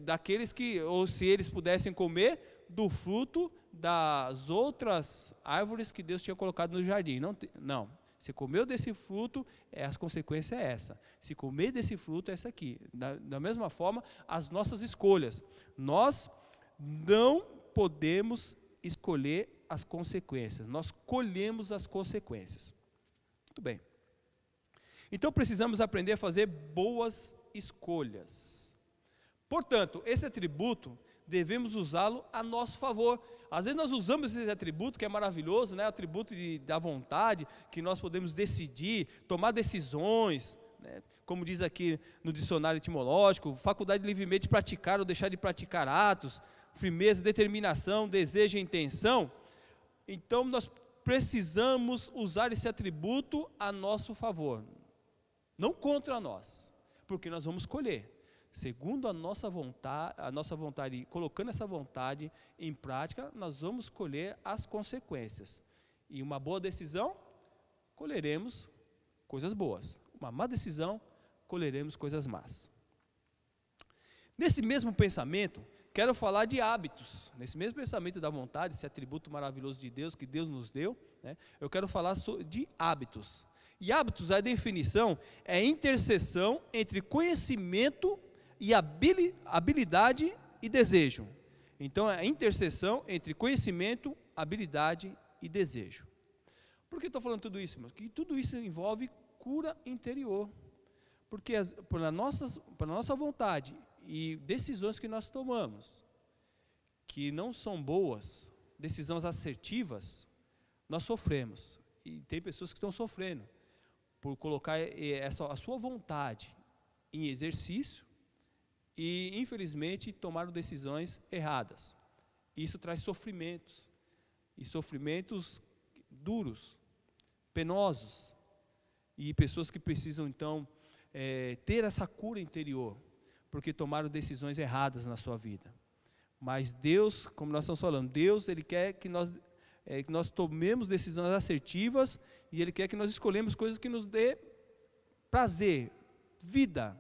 daqueles que, ou se eles pudessem comer do fruto das outras árvores que Deus tinha colocado no jardim. Não, se comeu desse fruto, as consequências é essa. Se comer desse fruto, é essa aqui. Da mesma forma, as nossas escolhas. Nós não podemos escolher as consequências, nós colhemos as consequências. Muito bem. Então precisamos aprender a fazer boas escolhas. Portanto, esse atributo, devemos usá-lo a nosso favor. Às vezes nós usamos esse atributo, que é maravilhoso, né? O atributo da vontade, que nós podemos decidir, tomar decisões, né? Como diz aqui no dicionário etimológico, faculdade livremente de praticar ou deixar de praticar atos, firmeza, determinação, desejo e intenção. Então nós precisamos usar esse atributo a nosso favor, não contra nós, porque nós vamos colher. Segundo a nossa vontade, e colocando essa vontade em prática, nós vamos colher as consequências. E uma boa decisão, colheremos coisas boas. Uma má decisão, colheremos coisas más. Nesse mesmo pensamento, quero falar de hábitos. Nesse mesmo pensamento da vontade, esse atributo maravilhoso de Deus, que Deus nos deu, né, eu quero falar de hábitos. E hábitos, a definição é interseção entre conhecimento e habilidade e desejo. Então, é a interseção entre conhecimento, habilidade e desejo. Por que estou falando tudo isso, irmãos? Porque tudo isso envolve cura interior. Porque pela nossa vontade e decisões que nós tomamos, que não são boas, decisões assertivas, nós sofremos. E tem pessoas que estão sofrendo por colocar a sua vontade em exercício, e infelizmente tomaram decisões erradas. Isso traz sofrimentos, e sofrimentos duros, penosos, e pessoas que precisam então ter essa cura interior, porque tomaram decisões erradas na sua vida. Mas Deus, como nós estamos falando, Deus, Ele quer que nós tomemos decisões assertivas, e Ele quer que nós escolhemos coisas que nos dê prazer, vida.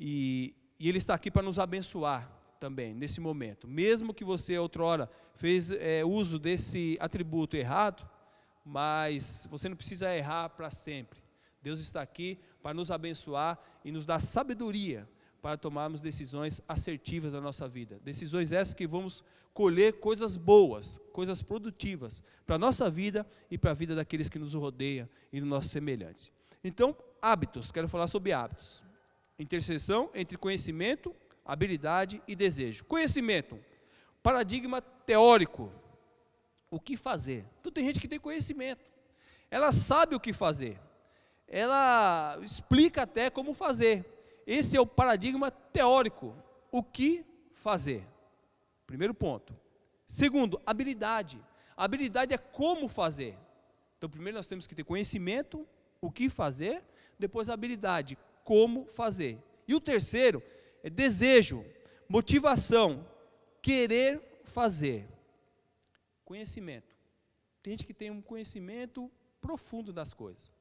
E Ele está aqui para nos abençoar também, nesse momento. Mesmo que você outrora fez uso desse atributo errado, mas você não precisa errar para sempre. Deus está aqui para nos abençoar e nos dar sabedoria para tomarmos decisões assertivas na nossa vida. Decisões essas que vamos colher coisas boas, coisas produtivas para a nossa vida e para a vida daqueles que nos rodeiam e dos nossos semelhantes. Então, hábitos, quero falar sobre hábitos. Interseção entre conhecimento, habilidade e desejo. Conhecimento, paradigma teórico. O que fazer? Então tem gente que tem conhecimento, ela sabe o que fazer, ela explica até como fazer. Esse é o paradigma teórico, o que fazer. Primeiro ponto. Segundo, habilidade. Habilidade é como fazer. Então primeiro nós temos que ter conhecimento, o que fazer, depois a habilidade, como fazer. E o terceiro é desejo, motivação, querer fazer. Conhecimento. Tem gente que tem um conhecimento profundo das coisas,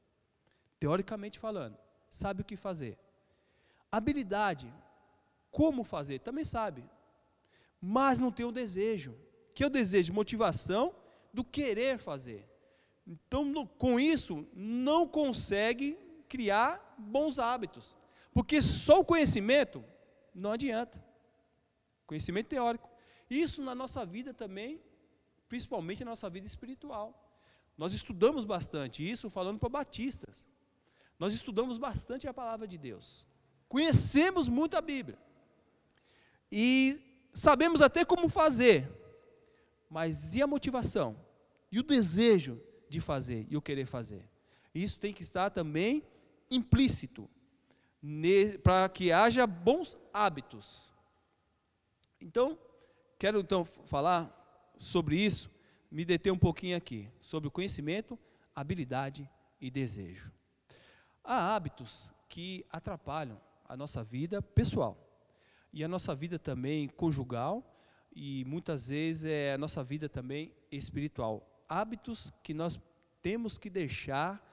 teoricamente falando, sabe o que fazer. Habilidade, como fazer, também sabe, mas não tem o desejo, que é o desejo, motivação do querer fazer. Então, com isso, não consegue criar bons hábitos, porque só o conhecimento não adianta. Conhecimento teórico. Isso na nossa vida também, principalmente na nossa vida espiritual. Nós estudamos bastante, isso falando para batistas. Nós estudamos bastante a palavra de Deus. Conhecemos muito a Bíblia. E sabemos até como fazer. Mas e a motivação? E o desejo de fazer e o querer fazer? Isso tem que estar também implícito, para que haja bons hábitos. Então, quero falar sobre isso, me deter um pouquinho aqui, sobre o conhecimento, habilidade e desejo. Há hábitos que atrapalham a nossa vida pessoal, e a nossa vida também conjugal, e muitas vezes é a nossa vida também espiritual. Hábitos que nós temos que deixar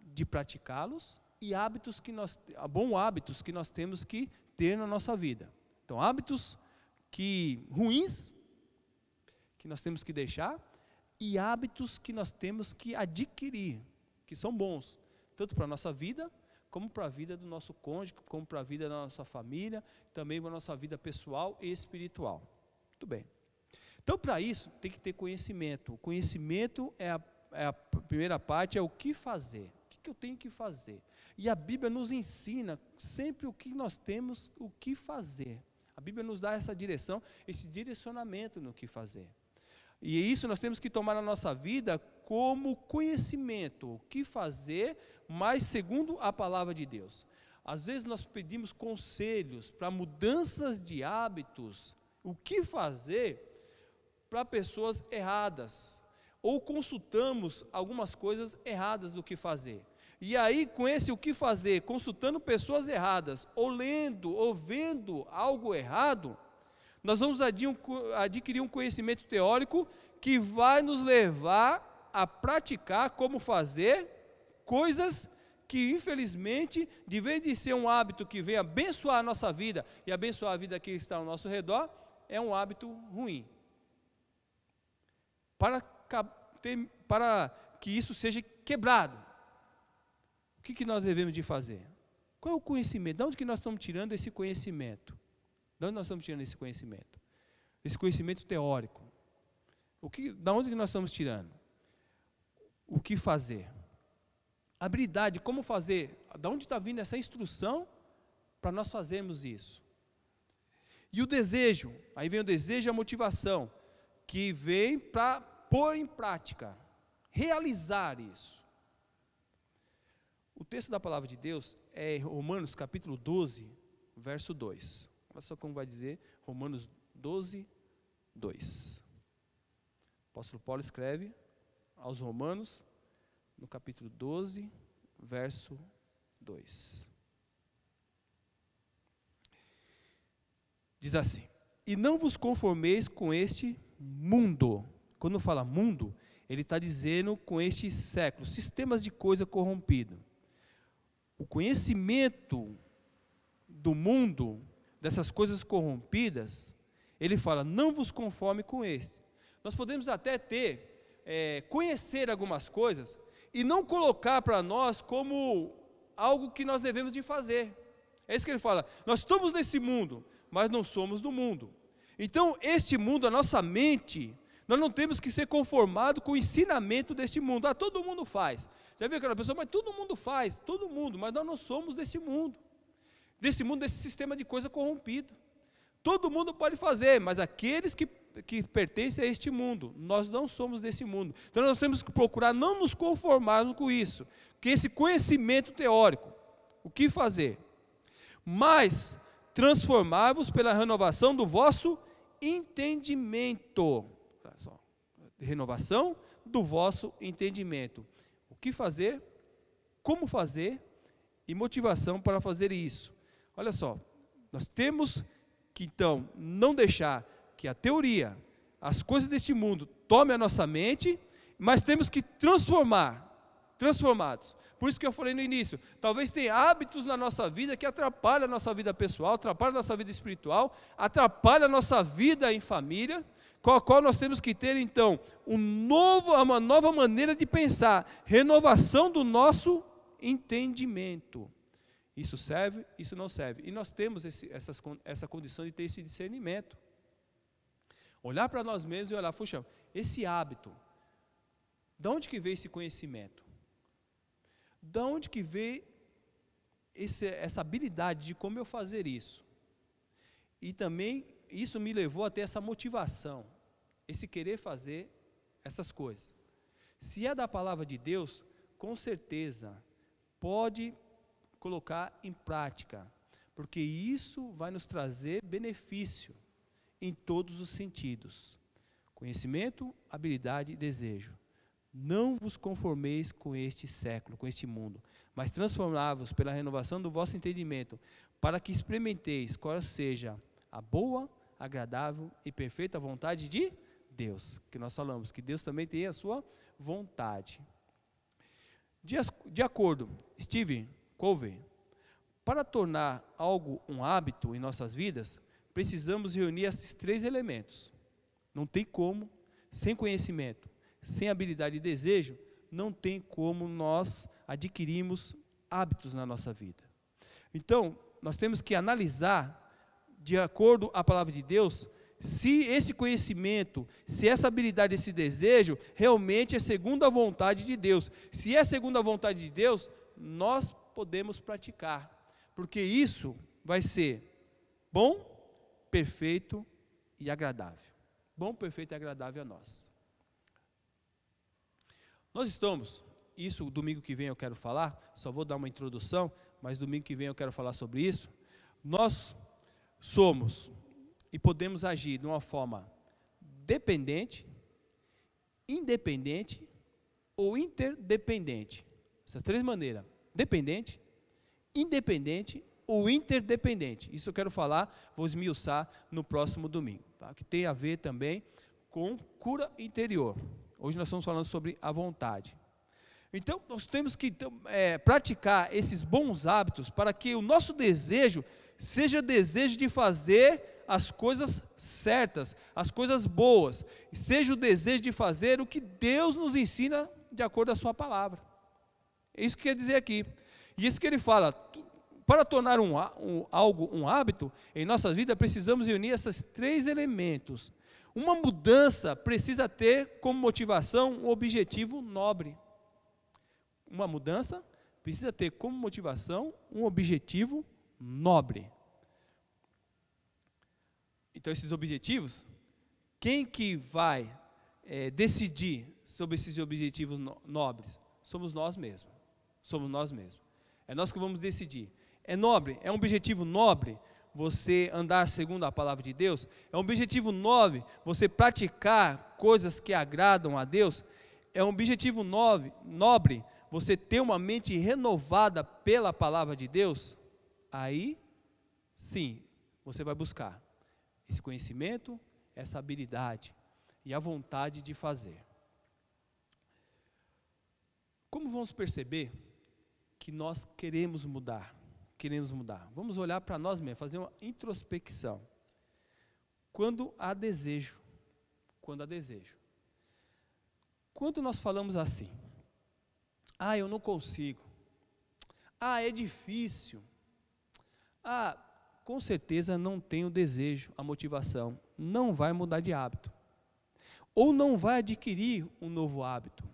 de praticá-los, e bons hábitos que nós temos que ter na nossa vida. Então, hábitos ruins, que nós temos que deixar, e hábitos que nós temos que adquirir, que são bons, tanto para a nossa vida, como para a vida do nosso cônjuge, como para a vida da nossa família, também para a nossa vida pessoal e espiritual. Muito bem. Então, para isso, tem que ter conhecimento. O conhecimento é a primeira parte, é o que fazer. O que eu tenho que fazer? E a Bíblia nos ensina sempre o que nós temos, o que fazer. A Bíblia nos dá essa direção, esse direcionamento no que fazer. E isso nós temos que tomar na nossa vida como conhecimento, o que fazer, mas segundo a palavra de Deus. Às vezes nós pedimos conselhos para mudanças de hábitos, o que fazer para pessoas erradas, ou consultamos algumas coisas erradas do que fazer. E aí, com esse o que fazer, consultando pessoas erradas, ou lendo, ou vendo algo errado, nós vamos adquirir um conhecimento teórico que vai nos levar a praticar como fazer coisas que, infelizmente, de vez de ser um hábito que vem abençoar a nossa vida e abençoar a vida que está ao nosso redor, é um hábito ruim. Para que isso seja quebrado, o que nós devemos de fazer? Qual é o conhecimento? De onde que nós estamos tirando esse conhecimento? De onde nós estamos tirando esse conhecimento? Esse conhecimento teórico. Da onde que nós estamos tirando? O que fazer? Habilidade, como fazer? Da onde está vindo essa instrução para nós fazermos isso? E o desejo, aí vem o desejo e a motivação, que vem para pôr em prática, realizar isso. O texto da palavra de Deus é Romanos capítulo 12, verso 2. Olha só como vai dizer Romanos 12, 2. O apóstolo Paulo escreve aos Romanos, no capítulo 12, verso 2. Diz assim: e não vos conformeis com este mundo. Quando fala mundo, ele está dizendo com este século, sistemas de coisa corrompido. O conhecimento do mundo, dessas coisas corrompidas, ele fala, não vos conforme com este. Nós podemos até conhecer algumas coisas e não colocar para nós como algo que nós devemos de fazer. É isso que ele fala. Nós estamos nesse mundo, mas não somos do mundo. Então, este mundo, a nossa mente, nós não temos que ser conformados com o ensinamento deste mundo. Todo mundo faz. Já viu aquela pessoa, mas todo mundo faz, todo mundo, mas nós não somos desse mundo, desse sistema de coisa corrompido. Todo mundo pode fazer, mas aqueles que pertencem a este mundo, nós não somos desse mundo. Então nós temos que procurar não nos conformarmos com isso, que esse conhecimento teórico, o que fazer? Mas transformar-vos pela renovação do vosso entendimento. Olha só, renovação do vosso entendimento. O que fazer, como fazer e motivação para fazer isso. Olha só, nós temos que então não deixar que a teoria, as coisas deste mundo tome a nossa mente, mas temos que transformados. Por isso que eu falei no início, talvez tenha hábitos na nossa vida que atrapalham a nossa vida pessoal, atrapalham a nossa vida espiritual, atrapalham a nossa vida em família, com a qual nós temos que ter então uma nova maneira de pensar, renovação do nosso entendimento. Isso serve, isso não serve. E nós temos essa condição de ter esse discernimento. Olhar para nós mesmos e olhar, puxa, esse hábito, de onde que veio esse conhecimento? De onde que veio essa habilidade de como eu fazer isso? E também isso me levou a ter essa motivação, esse querer fazer essas coisas. Se é da palavra de Deus, com certeza pode colocar em prática, porque isso vai nos trazer benefício em todos os sentidos. Conhecimento, habilidade e desejo. Não vos conformeis com este século, com este mundo, mas transformai-vos pela renovação do vosso entendimento, para que experimenteis qual seja a boa, agradável e perfeita vontade de Deus, que nós falamos, que Deus também tem a sua vontade. De acordo, Steve Covey, para tornar algo um hábito em nossas vidas, precisamos reunir esses 3 elementos. Não tem como, sem conhecimento, sem habilidade e desejo, não tem como nós adquirirmos hábitos na nossa vida. Então, nós temos que analisar, de acordo com a palavra de Deus, se esse conhecimento, se essa habilidade, esse desejo, realmente é segundo a vontade de Deus. Se é segundo a vontade de Deus, nós podemos praticar, porque isso vai ser bom, perfeito e agradável. Bom, perfeito e agradável a nós. Nós estamos, isso domingo que vem eu quero falar, só vou dar uma introdução, mas domingo que vem eu quero falar sobre isso. Nós somos e podemos agir de uma forma dependente, independente ou interdependente. Essas 3 maneiras: dependente, independente ou interdependente. Isso eu quero falar, vou esmiuçar no próximo domingo, tá? Que tem a ver também com cura interior. Hoje nós estamos falando sobre a vontade. Então, nós temos que praticar esses bons hábitos para que o nosso desejo seja desejo de fazer as coisas certas, as coisas boas, seja o desejo de fazer o que Deus nos ensina de acordo com a sua palavra. É isso que quer dizer aqui. E isso que ele fala, para tornar algo um hábito em nossa vida, precisamos reunir esses 3 elementos. Uma mudança precisa ter como motivação um objetivo nobre. Uma mudança precisa ter como motivação um objetivo nobre. Então, esses objetivos, quem que vai decidir sobre esses objetivos nobres? Somos nós mesmos. Somos nós mesmos. É nós que vamos decidir. É nobre, é um objetivo nobre você andar segundo a palavra de Deus? É um objetivo nobre você praticar coisas que agradam a Deus? É um objetivo nobre você ter uma mente renovada pela palavra de Deus? Aí, sim, você vai buscar esse conhecimento, essa habilidade e a vontade de fazer. Como vamos perceber que nós queremos mudar? Vamos olhar para nós mesmos, fazer uma introspecção. Quando há desejo, quando nós falamos assim, eu não consigo, é difícil, Com certeza não tem o desejo, a motivação, não vai mudar de hábito. Ou não vai adquirir um novo hábito.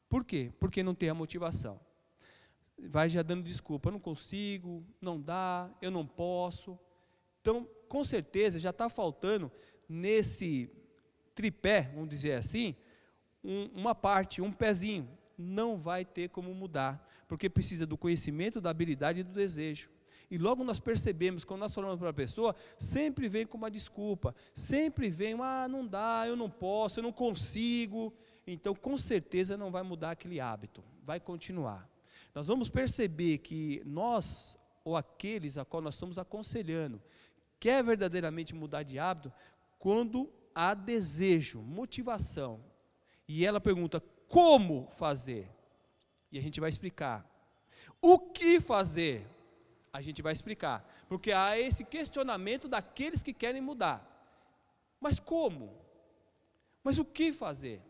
Por quê? Porque não tem a motivação. Vai já dando desculpa, eu não consigo, não dá, eu não posso. Então, com certeza, já está faltando nesse tripé, vamos dizer assim, uma parte, um pezinho. Não vai ter como mudar, porque precisa do conhecimento, da habilidade e do desejo. E logo nós percebemos, quando nós falamos para a pessoa, sempre vem com uma desculpa, sempre vem, não dá, eu não posso, eu não consigo. Então, com certeza não vai mudar aquele hábito, vai continuar. Nós vamos perceber que nós, ou aqueles a qual nós estamos aconselhando, quer verdadeiramente mudar de hábito, quando há desejo, motivação. E ela pergunta, como fazer? E a gente vai explicar. O que fazer? A gente vai explicar, porque há esse questionamento daqueles que querem mudar. Mas como? Mas o que fazer?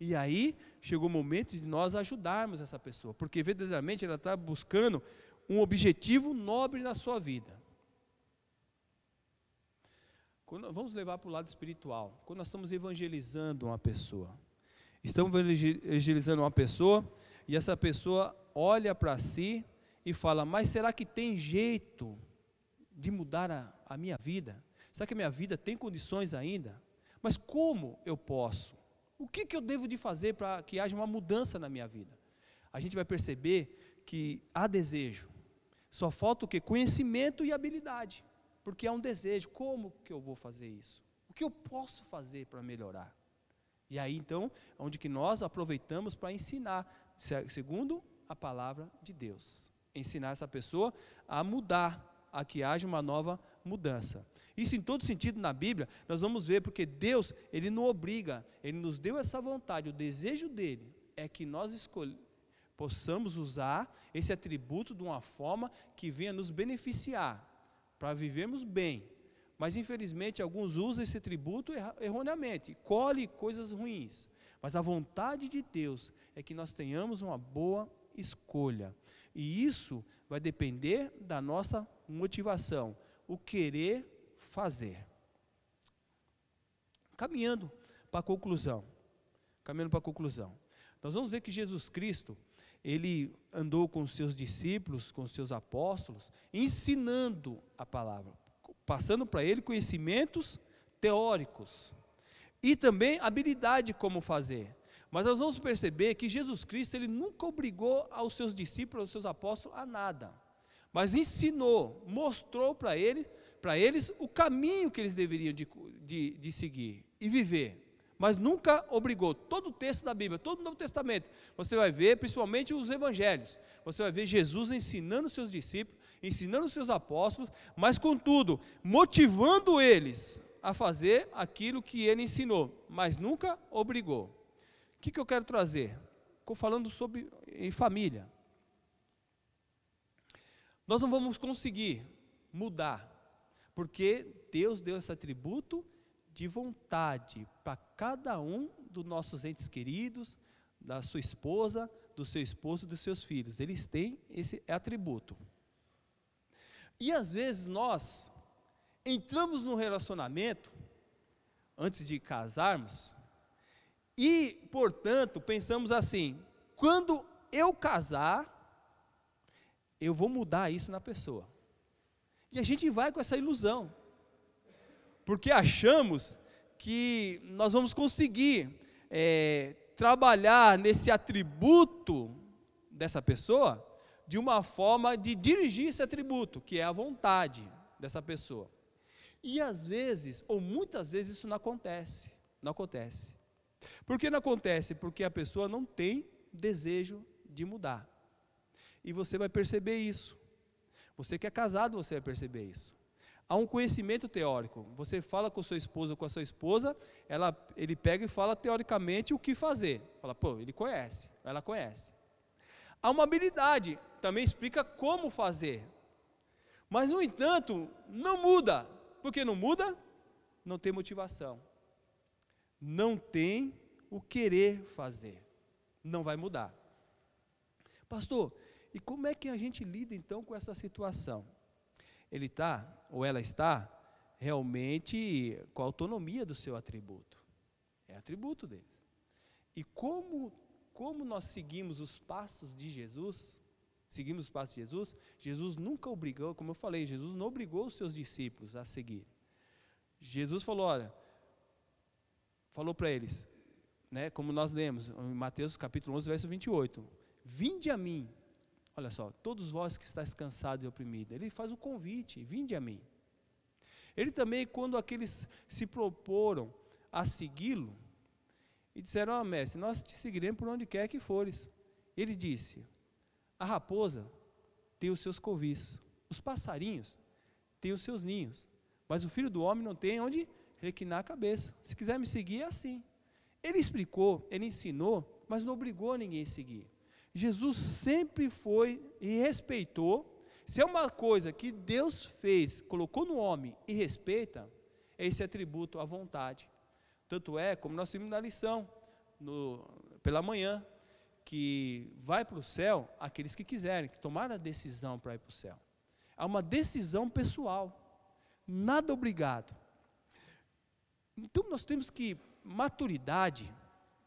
E aí chegou o momento de nós ajudarmos essa pessoa, porque verdadeiramente ela está buscando um objetivo nobre na sua vida. Vamos levar para o lado espiritual. Quando nós estamos evangelizando uma pessoa, e essa pessoa olha para si e fala, mas será que tem jeito de mudar a minha vida? Será que a minha vida tem condições ainda? Mas como eu posso? O que eu devo de fazer para que haja uma mudança na minha vida? A gente vai perceber que há desejo, só falta o quê? Conhecimento e habilidade, porque há um desejo. Como que eu vou fazer isso? O que eu posso fazer para melhorar? E aí então, onde que nós aproveitamos para ensinar, segundo a palavra de Deus. Ensinar essa pessoa a mudar, a que haja uma nova mudança. Isso em todo sentido na Bíblia, nós vamos ver, porque Deus, Ele não obriga, Ele nos deu essa vontade, o desejo dEle é que nós possamos usar esse atributo de uma forma que venha nos beneficiar, para vivermos bem. Mas infelizmente alguns usam esse atributo erroneamente, colhem coisas ruins. Mas a vontade de Deus é que nós tenhamos uma boa escolha. E isso vai depender da nossa motivação, o querer fazer. Caminhando para a conclusão. Nós vamos ver que Jesus Cristo, Ele andou com os seus discípulos, com os seus apóstolos, ensinando a palavra, passando para ele conhecimentos teóricos e também habilidade como fazer. Mas nós vamos perceber que Jesus Cristo, Ele nunca obrigou aos seus discípulos, aos seus apóstolos a nada, mas ensinou, mostrou para eles o caminho que eles deveriam de seguir e viver, mas nunca obrigou. Todo o texto da Bíblia, todo o Novo Testamento, você vai ver, principalmente os evangelhos, você vai ver Jesus ensinando os seus discípulos, ensinando os seus apóstolos, mas contudo, motivando eles a fazer aquilo que Ele ensinou, mas nunca obrigou. O que eu quero trazer? Estou falando sobre em família. Nós não vamos conseguir mudar, porque Deus deu esse atributo de vontade para cada um dos nossos entes queridos, da sua esposa, do seu esposo, dos seus filhos. Eles têm esse atributo. E às vezes nós entramos num relacionamento, antes de casarmos, e, portanto, pensamos assim, quando eu casar, eu vou mudar isso na pessoa. E a gente vai com essa ilusão, porque achamos que nós vamos conseguir trabalhar nesse atributo dessa pessoa, de uma forma de dirigir esse atributo, que é a vontade dessa pessoa. E às vezes, ou muitas vezes, isso não acontece. Por que não acontece? Porque a pessoa não tem desejo de mudar. E você vai perceber isso. Você que é casado, você vai perceber isso. Há um conhecimento teórico. Você fala com sua esposa ou com a sua esposa, ele pega e fala teoricamente o que fazer. Fala, ele conhece, ela conhece. Há uma habilidade, também explica como fazer. Mas, no entanto, não muda. Por que não muda? Não tem motivação. Não tem o querer fazer. Não vai mudar. Pastor, e como é que a gente lida então com essa situação? ele está, ou ela está, realmente com a autonomia do seu atributo. É atributo deles. E como nós seguimos os passos de Jesus, Jesus nunca obrigou, como eu falei, Jesus não obrigou os seus discípulos a seguir. Jesus falou, olha, falou para eles, né, como nós lemos em Mateus capítulo 11, verso 28, vinde a mim, olha só, todos vós que estáis cansados e oprimidos, ele faz o convite, vinde a mim. Ele também, quando aqueles se proporam a segui-lo, e disseram, mestre, nós te seguiremos por onde quer que fores. Ele disse, a raposa tem os seus covis, os passarinhos têm os seus ninhos, mas o Filho do Homem não tem onde reclinar a cabeça. Se quiser me seguir, é assim. Ele explicou, ele ensinou, mas não obrigou ninguém a seguir. Jesus sempre foi e respeitou. Se é uma coisa que Deus fez, colocou no homem e respeita, é esse atributo, a vontade. Tanto é, como nós vimos na lição, pela manhã, que vai para o céu aqueles que quiserem, que tomaram a decisão para ir para o céu. É uma decisão pessoal, nada obrigado. Então nós temos que,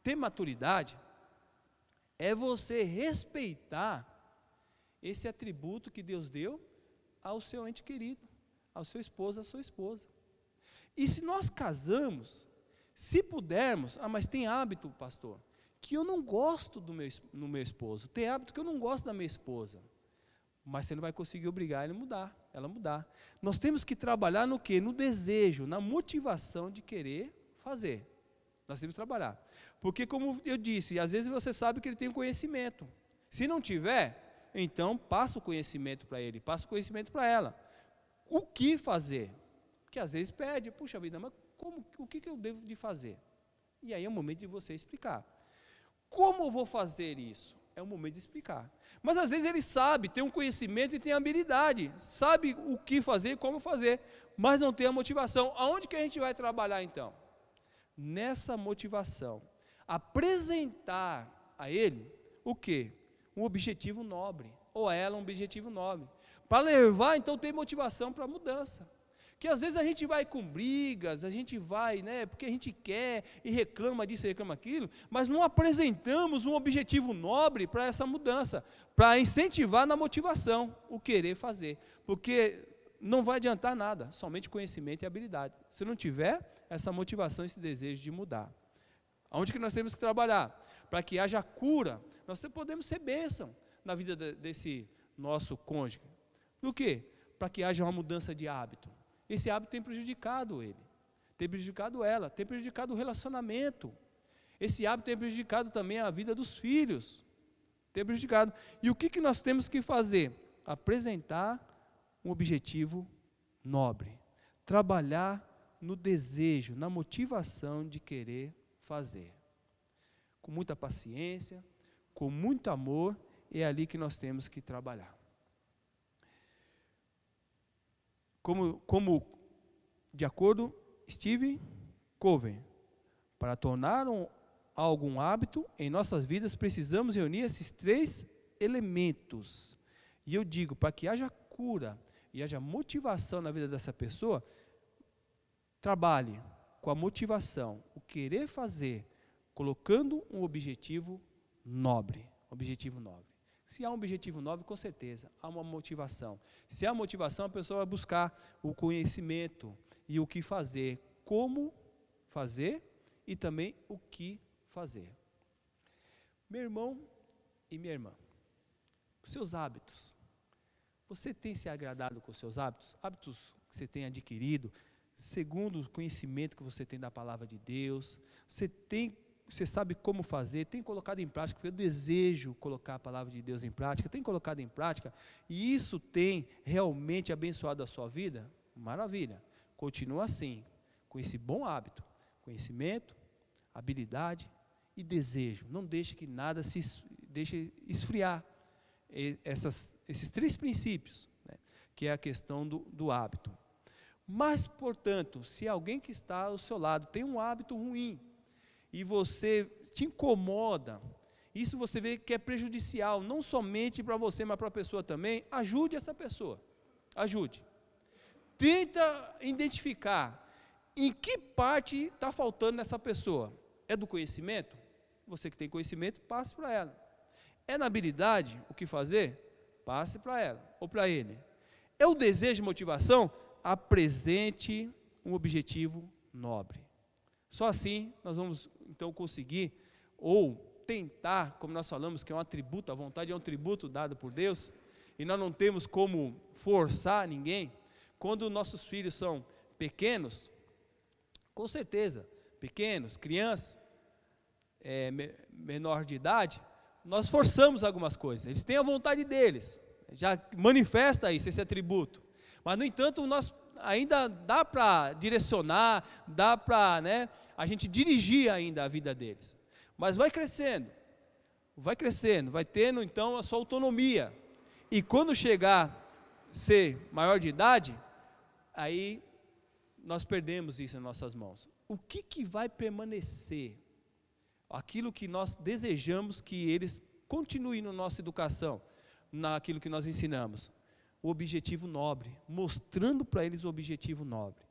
ter maturidade, é você respeitar esse atributo que Deus deu ao seu ente querido, ao seu esposo, à sua esposa. E se nós casamos, se pudermos, mas tem hábito, pastor, que eu não gosto do meu esposo, tem hábito que eu não gosto da minha esposa, mas você não vai conseguir obrigar ela a mudar. Nós temos que trabalhar no quê? No desejo, na motivação de querer fazer. Nós temos que trabalhar. Porque, como eu disse, às vezes você sabe que ele tem um conhecimento. Se não tiver, então passa o conhecimento para ele, passa o conhecimento para ela. O que fazer? Porque às vezes pede, puxa vida, mas o que eu devo de fazer? E aí é o momento de você explicar. Como eu vou fazer isso? É o momento de explicar. Mas às vezes ele sabe, tem um conhecimento e tem habilidade, sabe o que fazer e como fazer, mas não tem a motivação. Aonde que a gente vai trabalhar então? Nessa motivação. Apresentar a ele o quê? Um objetivo nobre, ou a ela um objetivo nobre. Para levar, então, ter motivação para a mudança. Que às vezes a gente vai com brigas, a gente vai, porque a gente quer e reclama disso e reclama aquilo, mas não apresentamos um objetivo nobre para essa mudança, para incentivar na motivação, o querer fazer, porque não vai adiantar nada, somente conhecimento e habilidade, se não tiver essa motivação, esse desejo de mudar. Aonde que nós temos que trabalhar? Para que haja cura, nós podemos ser bênção na vida desse nosso cônjuge. Do quê? Para que haja uma mudança de hábito. Esse hábito tem prejudicado ele, tem prejudicado ela, tem prejudicado o relacionamento. Esse hábito tem prejudicado também a vida dos filhos, tem prejudicado. E o que nós temos que fazer? Apresentar um objetivo nobre, trabalhar no desejo, na motivação de querer fazer. Com muita paciência, com muito amor, é ali que nós temos que trabalhar. Como de acordo Steve Covey, para tornar algum hábito em nossas vidas, precisamos reunir esses 3 elementos. E eu digo, para que haja cura e haja motivação na vida dessa pessoa, trabalhe com a motivação, o querer fazer, colocando um objetivo nobre. Se há um objetivo nobre, com certeza, há uma motivação. Se há motivação, a pessoa vai buscar o conhecimento e o que fazer, como fazer e também o que fazer. Meu irmão e minha irmã, seus hábitos. Você tem se agradado com os seus hábitos? Hábitos que você tem adquirido, segundo o conhecimento que você tem da palavra de Deus. Você sabe como fazer, tem colocado em prática, porque eu desejo colocar a palavra de Deus em prática, tem colocado em prática, e isso tem realmente abençoado a sua vida? Maravilha, continua assim, com esse bom hábito, conhecimento, habilidade e desejo. Não deixe que nada se deixe esfriar esses 3 princípios, que é a questão do hábito. Mas, portanto, se alguém que está ao seu lado tem um hábito ruim, e você te incomoda, isso você vê que é prejudicial, não somente para você, mas para a pessoa também, ajude essa pessoa, ajude. tenta identificar em que parte está faltando nessa pessoa. É do conhecimento? Você que tem conhecimento, passe para ela. É na habilidade o que fazer? Passe para ela ou para ele. É o desejo e motivação? Apresente um objetivo nobre. Só assim nós vamos então conseguir, ou tentar, como nós falamos, que é um atributo, a vontade é um tributo dado por Deus, e nós não temos como forçar ninguém. Quando nossos filhos são pequenos, com certeza, pequenos, crianças, menor de idade, nós forçamos algumas coisas, eles têm a vontade deles, já manifesta isso, esse atributo, mas no entanto nós ainda dá para direcionar, dá para, a gente dirigir ainda a vida deles, mas vai crescendo, vai tendo então a sua autonomia, e quando chegar a ser maior de idade, aí nós perdemos isso em nossas mãos. O que vai permanecer? Aquilo que nós desejamos que eles continuem na nossa educação, naquilo que nós ensinamos, o objetivo nobre, mostrando para eles o objetivo nobre.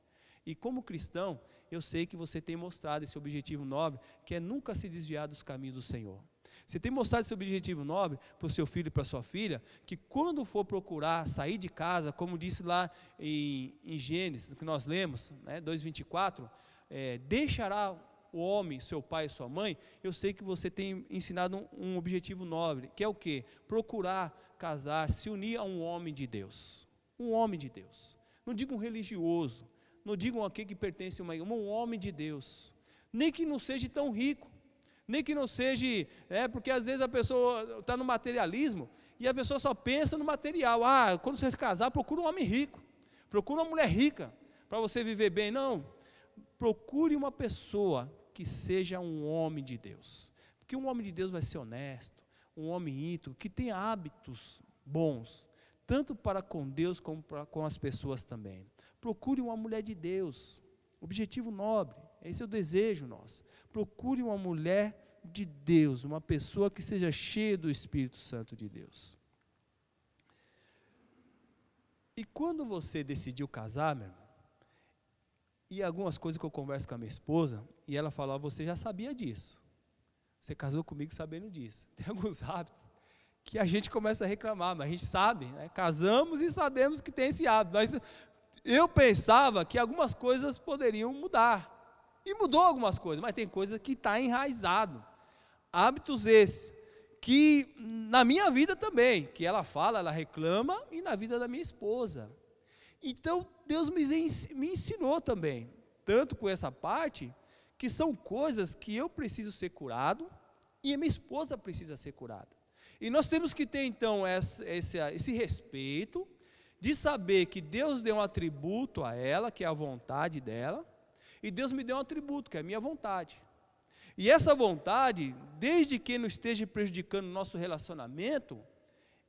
E como cristão, eu sei que você tem mostrado esse objetivo nobre, que é nunca se desviar dos caminhos do Senhor. Você tem mostrado esse objetivo nobre para o seu filho e para a sua filha, que quando for procurar sair de casa, como disse lá em Gênesis, que nós lemos, 2:24, deixará o homem, seu pai e sua mãe. Eu sei que você tem ensinado um objetivo nobre, que é o quê? Procurar casar, se unir a um homem de Deus. Um homem de Deus. Não digo um religioso, não digo aquele que pertence a um homem de Deus. Nem que não seja tão rico, nem que não seja, porque às vezes a pessoa está no materialismo e a pessoa só pensa no material. Quando você se casar, procura um homem rico, procura uma mulher rica para você viver bem. Não, procure uma pessoa que seja um homem de Deus, porque um homem de Deus vai ser honesto, um homem íntegro, que tenha hábitos bons, tanto para com Deus como com as pessoas também. Procure uma mulher de Deus, objetivo nobre, esse é o desejo nosso. Procure uma mulher de Deus, uma pessoa que seja cheia do Espírito Santo de Deus. E quando você decidiu casar, meu irmão, e algumas coisas que eu converso com a minha esposa, e ela fala, você já sabia disso, você casou comigo sabendo disso. Tem alguns hábitos que a gente começa a reclamar, mas a gente sabe, casamos e sabemos que tem esse hábito. Eu pensava que algumas coisas poderiam mudar, e mudou algumas coisas, mas tem coisas que está enraizado, hábitos esses, que na minha vida também, que ela fala, ela reclama, e na vida da minha esposa. Então Deus me ensinou também, tanto com essa parte, que são coisas que eu preciso ser curado, e a minha esposa precisa ser curada. E nós temos que ter então esse respeito, de saber que Deus deu um atributo a ela, que é a vontade dela, e Deus me deu um atributo, que é a minha vontade. E essa vontade, desde que não esteja prejudicando o nosso relacionamento,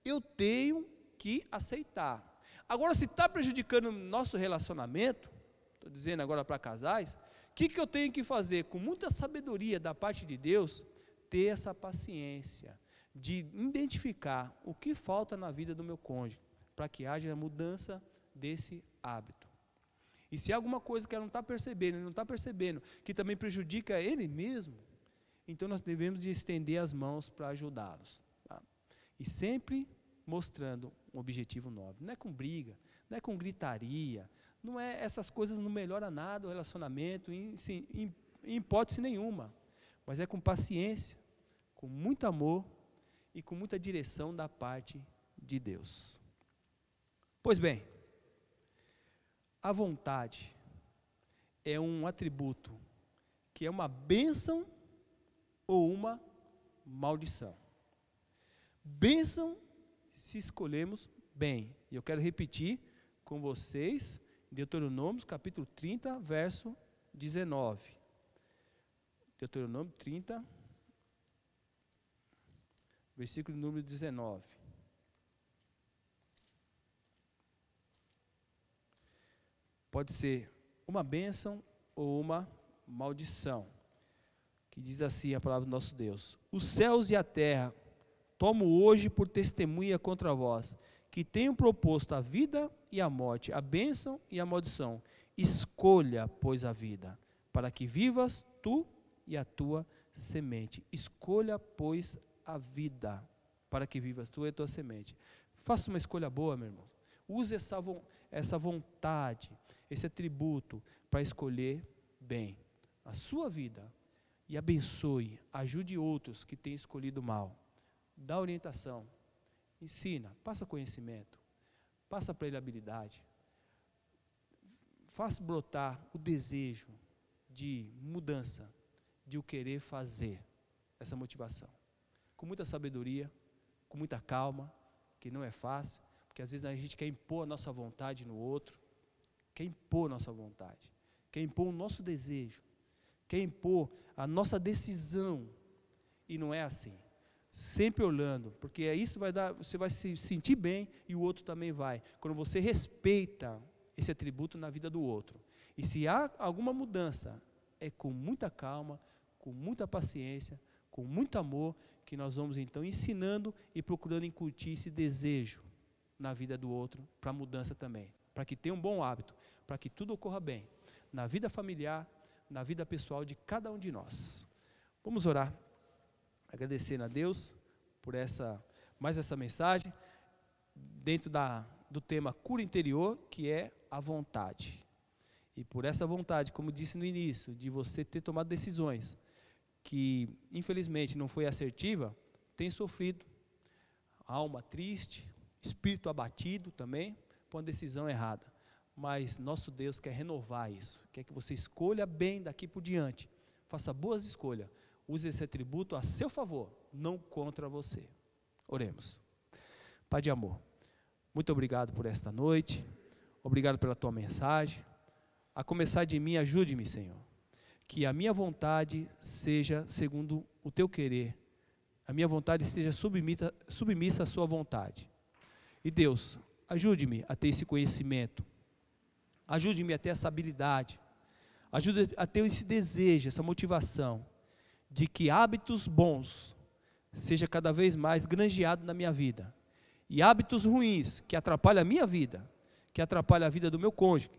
eu tenho que aceitar. Agora, se está prejudicando o nosso relacionamento, estou dizendo agora para casais, o que eu tenho que fazer? Com muita sabedoria da parte de Deus, ter essa paciência de identificar o que falta na vida do meu cônjuge, para que haja a mudança desse hábito. E se há alguma coisa que ela não está percebendo, que também prejudica ele mesmo, então nós devemos de estender as mãos para ajudá-los. Tá? E sempre mostrando um objetivo nobre. Não é com briga, não é com gritaria, não é essas coisas, não melhora nada o relacionamento, em hipótese nenhuma, mas é com paciência, com muito amor e com muita direção da parte de Deus. Pois bem, a vontade é um atributo que é uma bênção ou uma maldição. Bênção se escolhemos bem. E eu quero repetir com vocês, Deuteronômio capítulo 30, verso 19. Deuteronômio 30, versículo número 19. Pode ser uma bênção ou uma maldição. Que diz assim a palavra do nosso Deus: os céus e a terra tomo hoje por testemunha contra vós, que tenho proposto a vida e a morte, a bênção e a maldição. Escolha, pois, a vida, para que vivas tu e a tua semente. Escolha, pois, a vida, para que vivas tu e a tua semente. Faça uma escolha boa, meu irmão. Use essa vontade, esse atributo para escolher bem a sua vida e abençoe, ajude outros que têm escolhido mal. Dá orientação, ensina, passa conhecimento, passa para ele habilidade, faça brotar o desejo de mudança, de o querer fazer, essa motivação, com muita sabedoria, com muita calma, que não é fácil, porque às vezes a gente quer impor a nossa vontade no outro, quer impor a nossa vontade, quer impor o nosso desejo, quer impor a nossa decisão, e não é assim. Sempre olhando, porque isso vai dar, você vai se sentir bem e o outro também vai. Quando você respeita esse atributo na vida do outro. E se há alguma mudança, é com muita calma, com muita paciência, com muito amor, que nós vamos então ensinando e procurando incutir esse desejo na vida do outro, para mudança também, para que tenha um bom hábito, para que tudo ocorra bem, na vida familiar, na vida pessoal de cada um de nós. Vamos orar, agradecendo a Deus por mais essa mensagem, dentro do tema cura interior, que é a vontade. E por essa vontade, como disse no início, de você ter tomado decisões que infelizmente não foi assertiva, tem sofrido, alma triste, espírito abatido também, por uma decisão errada. Mas nosso Deus quer renovar isso, quer que você escolha bem daqui por diante, faça boas escolhas, use esse atributo a seu favor, não contra você. Oremos. Pai de amor, muito obrigado por esta noite, obrigado pela tua mensagem. A começar de mim, ajude-me, Senhor, que a minha vontade seja segundo o teu querer, a minha vontade esteja submissa à sua vontade. E Deus, ajude-me a ter esse conhecimento, ajude-me a ter essa habilidade, ajude a ter esse desejo, essa motivação, de que hábitos bons seja cada vez mais granjeado na minha vida, e hábitos ruins, que atrapalham a minha vida, que atrapalham a vida do meu cônjuge,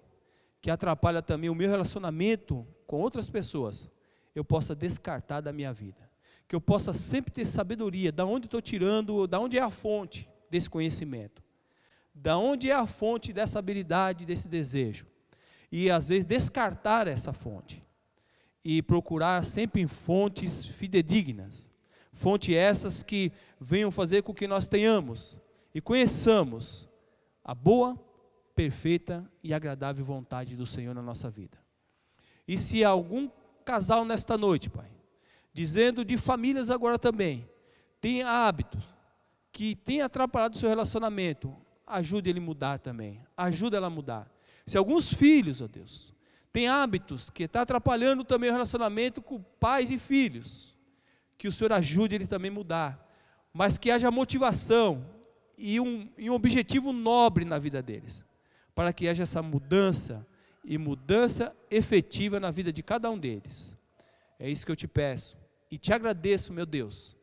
que atrapalha também o meu relacionamento com outras pessoas, eu possa descartar da minha vida, que eu possa sempre ter sabedoria, da onde estou tirando, da onde é a fonte desse conhecimento, da onde é a fonte dessa habilidade, desse desejo, e às vezes descartar essa fonte, e procurar sempre em fontes fidedignas, fontes essas que venham fazer com que nós tenhamos e conheçamos a boa, perfeita e agradável vontade do Senhor na nossa vida. E se algum casal nesta noite, Pai, dizendo de famílias agora também, tem hábitos que tem atrapalhado o seu relacionamento, ajude ele a mudar também, ajuda ela a mudar. Se alguns filhos, ó Deus, tem hábitos que está atrapalhando também o relacionamento com pais e filhos, que o Senhor ajude ele também a mudar, mas que haja motivação e um objetivo nobre na vida deles, para que haja essa mudança, e mudança efetiva na vida de cada um deles. É isso que eu te peço, e te agradeço, meu Deus,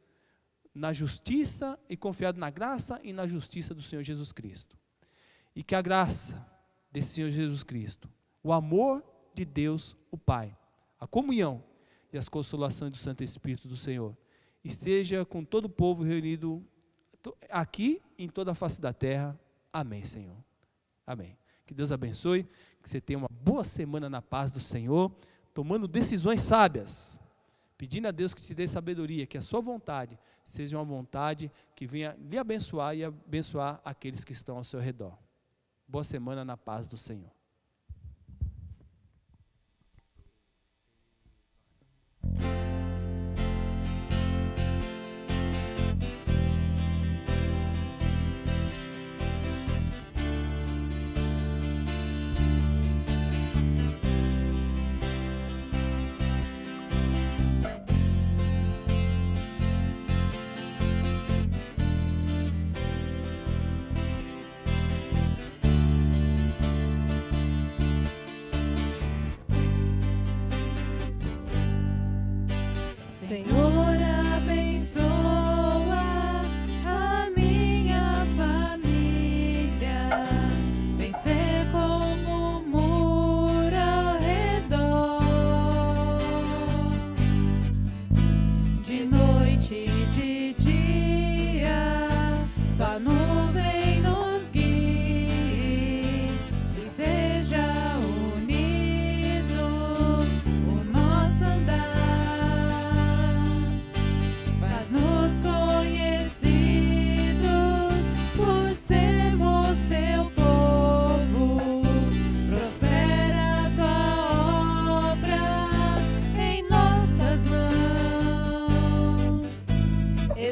na justiça e confiado na graça e na justiça do Senhor Jesus Cristo. E que a graça desse Senhor Jesus Cristo, o amor de Deus, o Pai, a comunhão e as consolações do Santo Espírito do Senhor, esteja com todo o povo reunido aqui em toda a face da terra. Amém, Senhor. Amém. Que Deus abençoe, que você tenha uma boa semana na paz do Senhor, tomando decisões sábias, pedindo a Deus que te dê sabedoria, que a sua vontade seja uma vontade que venha lhe abençoar e abençoar aqueles que estão ao seu redor. Boa semana na paz do Senhor.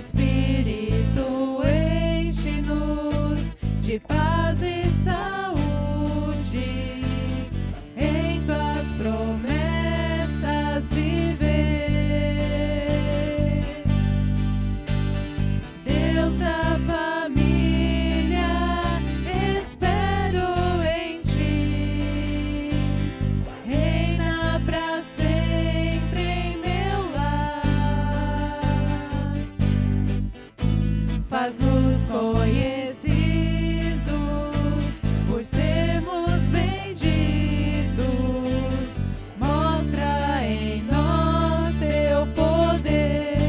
Espírito, enche-nos de paz e saúde, em tuas promessas viver. Deus da família, espero em ti, reina pra sempre em meu lar, faz-nos conhecidos por sermos benditos, mostra em nós teu poder.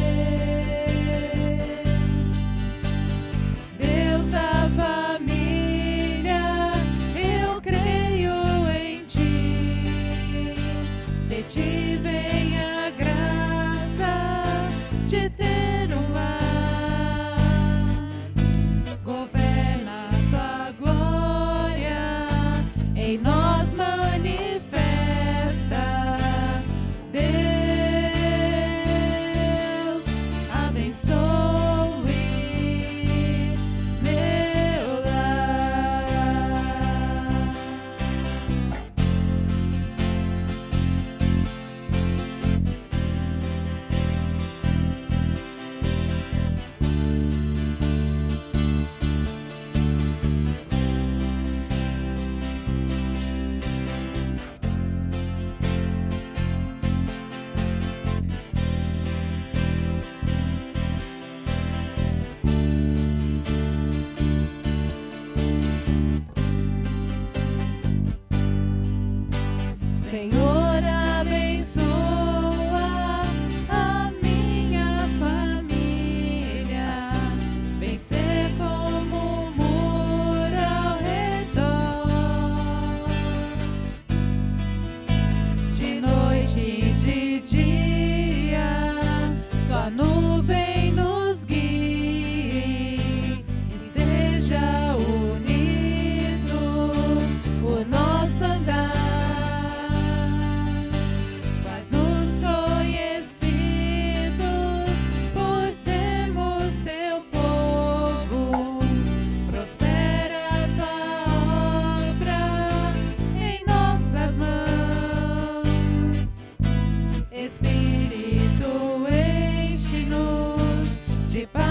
Deus da família, eu creio em ti, de ti vem a graça de ter um lar, governa tua glória, em nós manifesta. Deus, abençoe meu lar. Senhor, abençoa a minha família, vem ser como um muro ao redor, de noite e de dia, tua nuvem nos guie e seja unido o nosso andar. Faz-nos conhecidos por sermos teu povo, prospera tua obra em nossas mãos. Espírito, enche-nos de paz